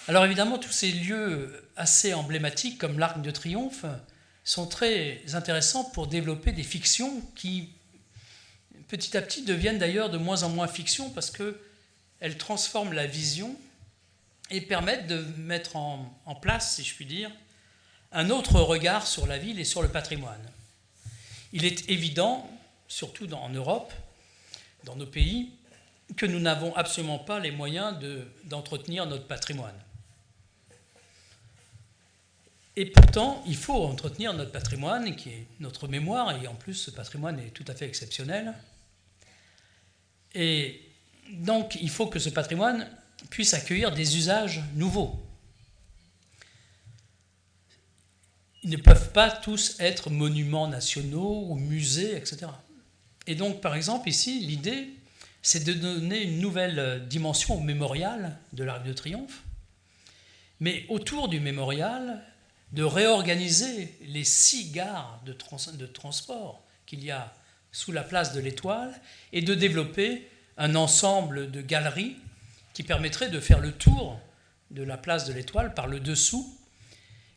Alors évidemment, tous ces lieux assez emblématiques comme l'Arc de Triomphe sont très intéressants pour développer des fictions qui, petit à petit, deviennent d'ailleurs de moins en moins fiction parce qu'elles transforment la vision et permettent de mettre en place, si je puis dire, un autre regard sur la ville et sur le patrimoine. Il est évident, surtout en Europe, dans nos pays, que nous n'avons absolument pas les moyens d'entretenir notre patrimoine. Et pourtant, il faut entretenir notre patrimoine, qui est notre mémoire, et en plus, ce patrimoine est tout à fait exceptionnel. Et donc, il faut que ce patrimoine puisse accueillir des usages nouveaux. Ils ne peuvent pas tous être monuments nationaux ou musées, etc. Et donc, par exemple, ici, l'idée, c'est de donner une nouvelle dimension au mémorial de l'Arc de Triomphe, mais autour du mémorial, de réorganiser les 6 gares de transport qu'il y a sous la place de l'Étoile et de développer un ensemble de galeries qui permettrait de faire le tour de la place de l'Étoile par le dessous.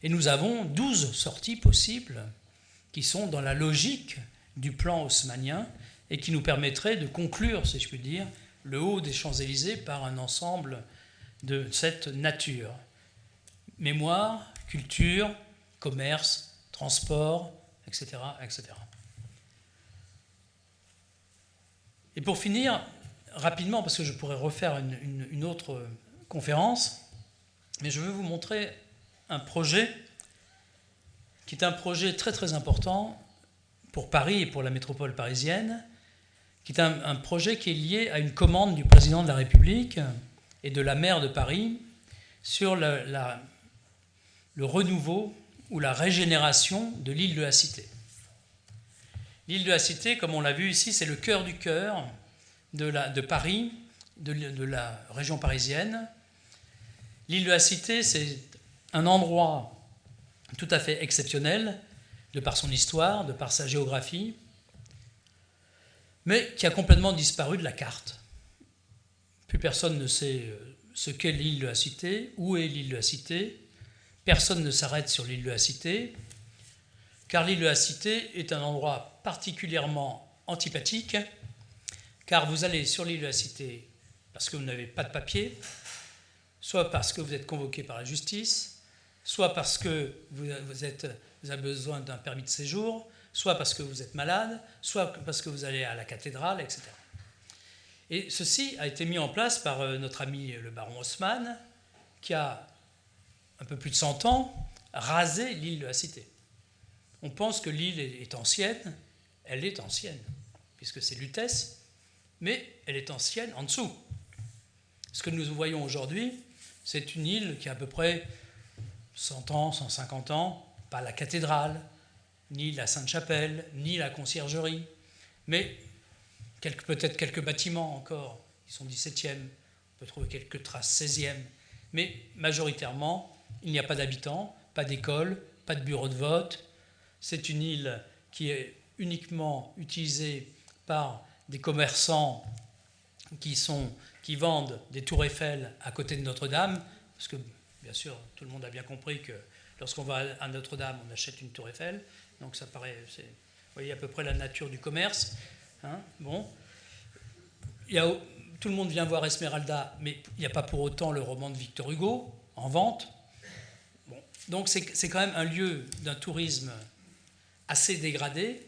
Et nous avons 12 sorties possibles qui sont dans la logique du plan haussmannien et qui nous permettraient de conclure, si je puis dire, le haut des Champs-Élysées par un ensemble de cette nature. Mémoire, culture, commerce, transport, etc., etc. Et pour finir, rapidement, parce que je pourrais refaire une autre conférence, mais je veux vous montrer un projet qui est un projet très très important pour Paris et pour la métropole parisienne, qui est un projet qui est lié à une commande du président de la République et de la maire de Paris sur le renouveau ou la régénération de l'île de la Cité. L'île de la Cité, comme on l'a vu ici, c'est le cœur du cœur de Paris, de la région parisienne. L'île de la Cité, c'est un endroit tout à fait exceptionnel, de par son histoire, de par sa géographie, mais qui a complètement disparu de la carte. Plus personne ne sait ce qu'est l'île de la Cité, où est l'île de la Cité. Personne ne s'arrête sur l'île de la Cité, car l'île de la Cité est un endroit particulièrement antipathique, car vous allez sur l'île de la Cité parce que vous n'avez pas de papier, soit parce que vous êtes convoqué par la justice, soit parce que vous avez besoin d'un permis de séjour, soit parce que vous êtes malade, soit parce que vous allez à la cathédrale, etc. Et ceci a été mis en place par notre ami le baron Haussmann, qui a un peu plus de 100 ans rasé l'île de la Cité. On pense que l'île est ancienne, elle est ancienne, puisque c'est Lutèce, mais elle est ancienne en dessous. Ce que nous voyons aujourd'hui, c'est une île qui a à peu près 100 ans, 150 ans, pas la cathédrale, ni la Sainte-Chapelle, ni la conciergerie, mais peut-être quelques bâtiments encore, ils sont 17e, on peut trouver quelques traces 16e, mais majoritairement, il n'y a pas d'habitants, pas d'école, pas de bureau de vote. C'est une île qui est uniquement utilisée par des commerçants qui vendent des tours Eiffel à côté de Notre-Dame, parce que, bien sûr, tout le monde a bien compris que lorsqu'on va à Notre-Dame, on achète une tour Eiffel. Donc ça paraît, vous voyez à peu près la nature du commerce. Hein, bon. Tout le monde vient voir Esmeralda, mais il n'y a pas pour autant le roman de Victor Hugo en vente. Bon. Donc c'est quand même un lieu d'un tourisme assez dégradé,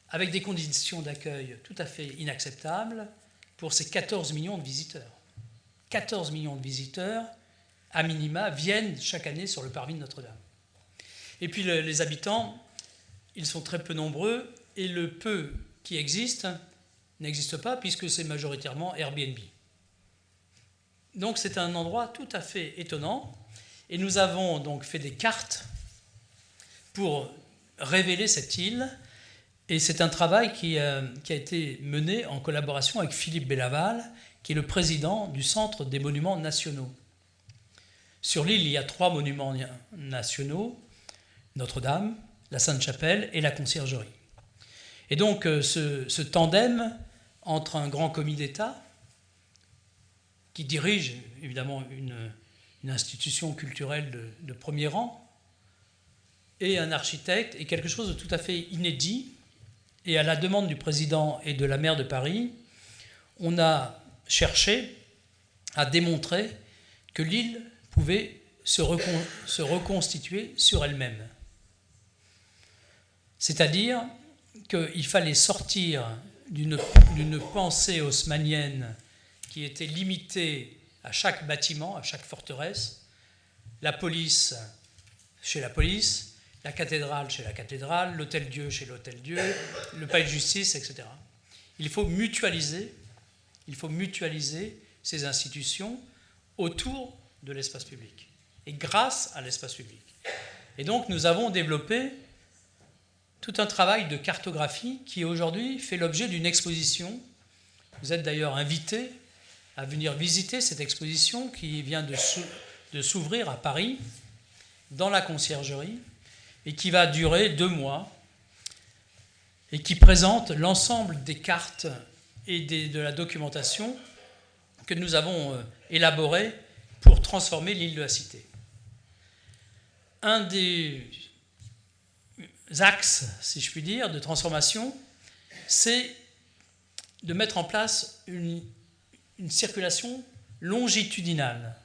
avec des conditions d'accueil tout à fait inacceptables pour ces 14 millions de visiteurs. 14 millions de visiteurs, à minima, viennent chaque année sur le parvis de Notre-Dame. Et puis les habitants, ils sont très peu nombreux, et le peu qui existe n'existe pas puisque c'est majoritairement Airbnb. Donc c'est un endroit tout à fait étonnant, et nous avons donc fait des cartes pour révéler cette île, et c'est un travail qui a été mené en collaboration avec Philippe Bellaval, qui est le président du Centre des monuments nationaux. Sur l'île, il y a 3 monuments nationaux, Notre-Dame, la Sainte-Chapelle et la Conciergerie. Et donc ce tandem entre un grand commis d'État, qui dirige évidemment une institution culturelle de premier rang, et un architecte, est quelque chose de tout à fait inédit. Et à la demande du président et de la maire de Paris, on a cherché à démontrer que l'île pouvait se reconstituer sur elle-même. C'est-à-dire qu'il fallait sortir d'une pensée haussmannienne qui était limité à chaque bâtiment, à chaque forteresse, la police chez la police, la cathédrale chez la cathédrale, l'hôtel-Dieu chez l'hôtel-Dieu, le palais de justice, etc. Il faut mutualiser ces institutions autour de l'espace public et grâce à l'espace public. Et donc nous avons développé tout un travail de cartographie qui aujourd'hui fait l'objet d'une exposition. Vous êtes d'ailleurs invités à venir visiter cette exposition qui vient de s'ouvrir à Paris, dans la Conciergerie, et qui va durer 2 mois, et qui présente l'ensemble des cartes et de la documentation que nous avons élaborée pour transformer l'île de la Cité. Un des axes, si je puis dire, de transformation, c'est de mettre en place une circulation longitudinale.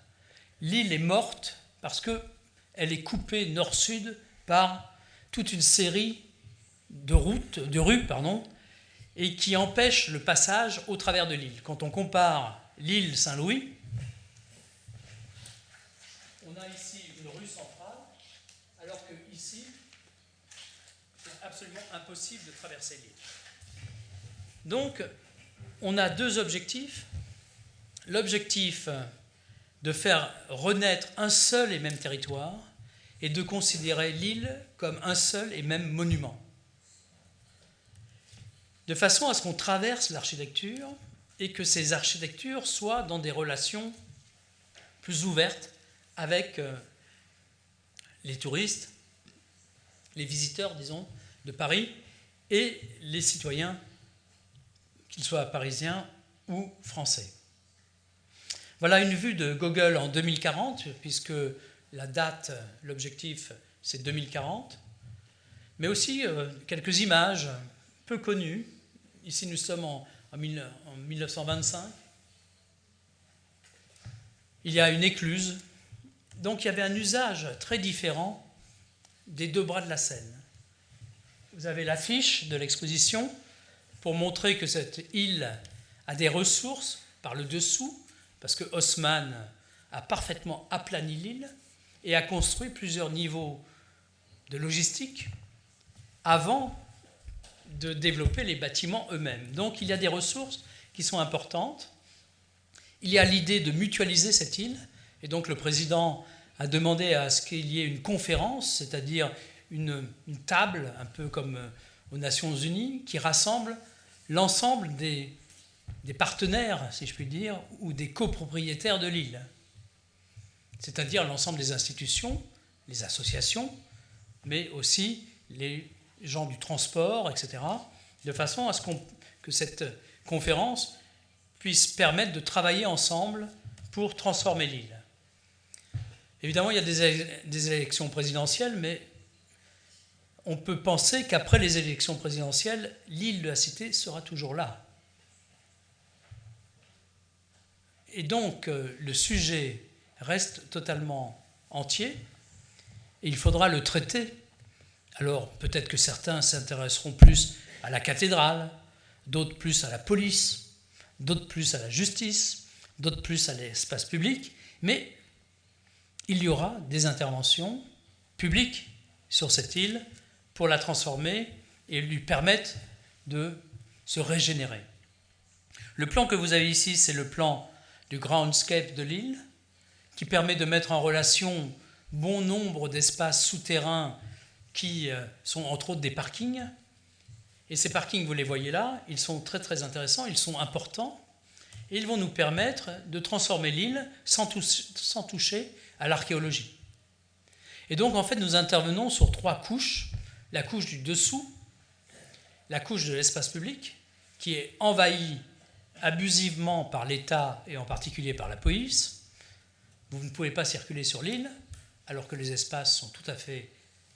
L'île est morte parce qu'elle est coupée nord-sud par toute une série de rues, et qui empêchent le passage au travers de l'île. Quand on compare l'île Saint-Louis, on a ici une rue centrale, alors qu'ici, c'est absolument impossible de traverser l'île. Donc, on a 2 objectifs. L'objectif de faire renaître un seul et même territoire et de considérer l'île comme un seul et même monument. De façon à ce qu'on traverse l'architecture et que ces architectures soient dans des relations plus ouvertes avec les touristes, les visiteurs, disons, de Paris et les citoyens, qu'ils soient parisiens ou français. Voilà une vue de Google en 2040, puisque la date, l'objectif, c'est 2040, mais aussi quelques images peu connues. Ici, nous sommes en 1925. Il y a une écluse. Donc, il y avait un usage très différent des 2 bras de la Seine. Vous avez l'affiche de l'exposition pour montrer que cette île a des ressources par le dessous, parce que Haussmann a parfaitement aplani l'île et a construit plusieurs niveaux de logistique avant de développer les bâtiments eux-mêmes. Donc il y a des ressources qui sont importantes. Il y a l'idée de mutualiser cette île, et donc le président a demandé à ce qu'il y ait une conférence, c'est-à-dire une table, un peu comme aux Nations Unies, qui rassemble l'ensemble des partenaires, si je puis dire, ou des copropriétaires de l'île, c'est-à-dire l'ensemble des institutions, les associations, mais aussi les gens du transport, etc., de façon à ce que cette conférence puisse permettre de travailler ensemble pour transformer l'île. Évidemment, il y a des élections présidentielles, mais on peut penser qu'après les élections présidentielles, l'île de la Cité sera toujours là. Et donc, le sujet reste totalement entier, et il faudra le traiter. Alors, peut-être que certains s'intéresseront plus à la cathédrale, d'autres plus à la police, d'autres plus à la justice, d'autres plus à l'espace public, mais il y aura des interventions publiques sur cette île pour la transformer et lui permettre de se régénérer. Le plan que vous avez ici, c'est le plan du groundscape de l'île, qui permet de mettre en relation bon nombre d'espaces souterrains qui sont entre autres des parkings. Et ces parkings, vous les voyez là, ils sont très très intéressants, ils sont importants, et ils vont nous permettre de transformer l'île sans toucher à l'archéologie. Et donc en fait, nous intervenons sur 3 couches. La couche du dessous, la couche de l'espace public, qui est envahie abusivement par l'État et en particulier par la police. Vous ne pouvez pas circuler sur l'île, alors que les espaces sont tout à fait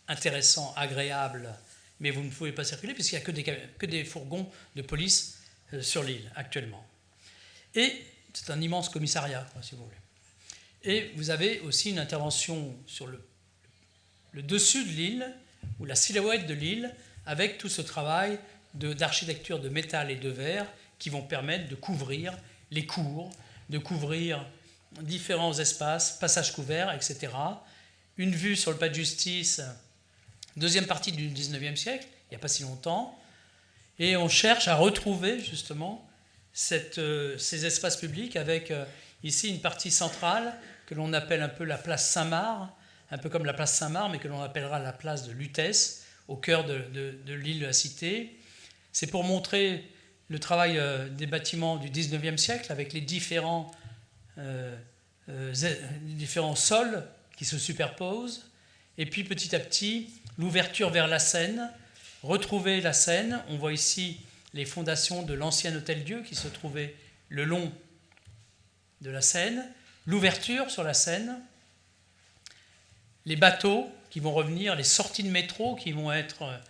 intéressants, agréables, mais vous ne pouvez pas circuler puisqu'il n'y a que des fourgons de police sur l'île actuellement. Et c'est un immense commissariat, si vous voulez. Et vous avez aussi une intervention sur le dessus de l'île, ou la silhouette de l'île, avec tout ce travail d'architecture de métal et de verre qui vont permettre de couvrir les cours, de couvrir différents espaces, passages couverts, etc. Une vue sur le palais de justice, deuxième partie du 19e siècle, il n'y a pas si longtemps, et on cherche à retrouver justement ces espaces publics avec ici une partie centrale que l'on appelle un peu la place Saint-Marc, un peu comme la place Saint-Marc, mais que l'on appellera la place de Lutèce, au cœur de l'île de la Cité. C'est pour montrer le travail des bâtiments du 19e siècle avec les différents sols qui se superposent, et puis petit à petit, l'ouverture vers la Seine, retrouver la Seine. On voit ici les fondations de l'ancien Hôtel-Dieu qui se trouvait le long de la Seine, l'ouverture sur la Seine, les bateaux qui vont revenir, les sorties de métro qui vont être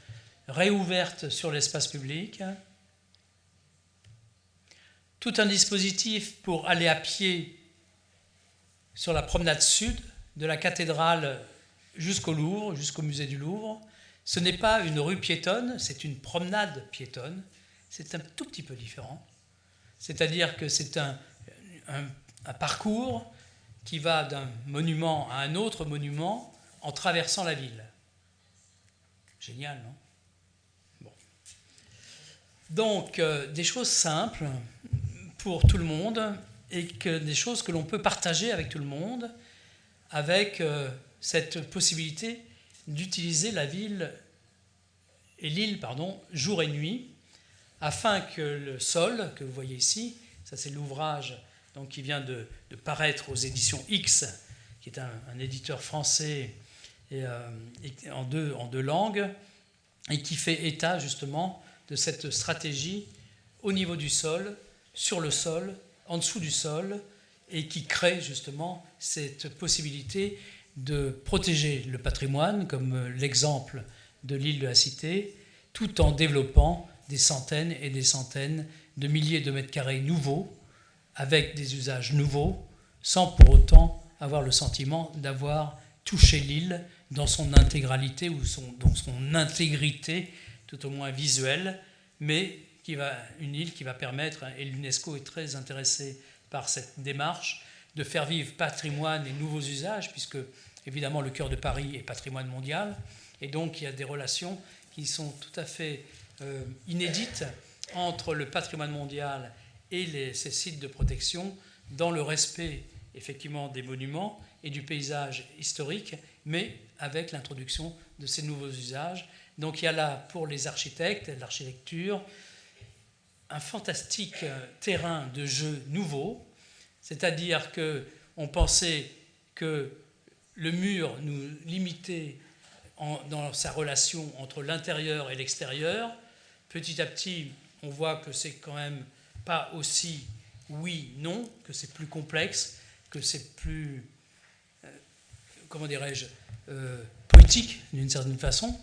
réouvertes sur l'espace public, tout un dispositif pour aller à pied sur la promenade sud, de la cathédrale jusqu'au Louvre, jusqu'au musée du Louvre. Ce n'est pas une rue piétonne, c'est une promenade piétonne. C'est un tout petit peu différent. C'est-à-dire que c'est un parcours qui va d'un monument à un autre monument en traversant la ville. Génial, non? Bon. Donc, des choses simples pour tout le monde et des choses que l'on peut partager avec tout le monde, avec cette possibilité d'utiliser la ville et l'île, jour et nuit, afin que le sol, que vous voyez ici, ça c'est l'ouvrage qui vient de paraître aux éditions X, qui est un éditeur français en deux langues, et qui fait état justement de cette stratégie au niveau du sol, sur le sol, en dessous du sol, et qui crée justement cette possibilité de protéger le patrimoine, comme l'exemple de l'île de la Cité, tout en développant des centaines et des centaines de milliers de mètres carrés nouveaux, avec des usages nouveaux, sans pour autant avoir le sentiment d'avoir touché l'île dans son intégralité ou dans son intégrité, tout au moins visuelle, mais une île qui va permettre, et l'UNESCO est très intéressé par cette démarche, de faire vivre patrimoine et nouveaux usages, puisque évidemment le cœur de Paris est patrimoine mondial, et donc il y a des relations qui sont tout à fait inédites entre le patrimoine mondial et ces sites de protection, dans le respect effectivement des monuments et du paysage historique, mais avec l'introduction de ces nouveaux usages. Donc il y a là pour les architectes, l'architecture, un fantastique terrain de jeu nouveau, c'est-à-dire qu'on pensait que le mur nous limitait dans sa relation entre l'intérieur et l'extérieur. Petit à petit, on voit que c'est quand même pas aussi oui, non, que c'est plus complexe, que c'est plus, comment dirais-je, poétique d'une certaine façon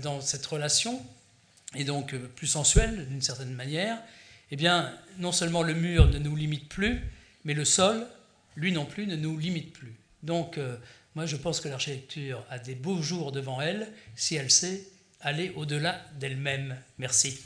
dans cette relation, et donc plus sensuelle d'une certaine manière. Eh bien, non seulement le mur ne nous limite plus, mais le sol, lui non plus, ne nous limite plus. Donc, moi, je pense que l'architecture a des beaux jours devant elle si elle sait aller au-delà d'elle-même. Merci.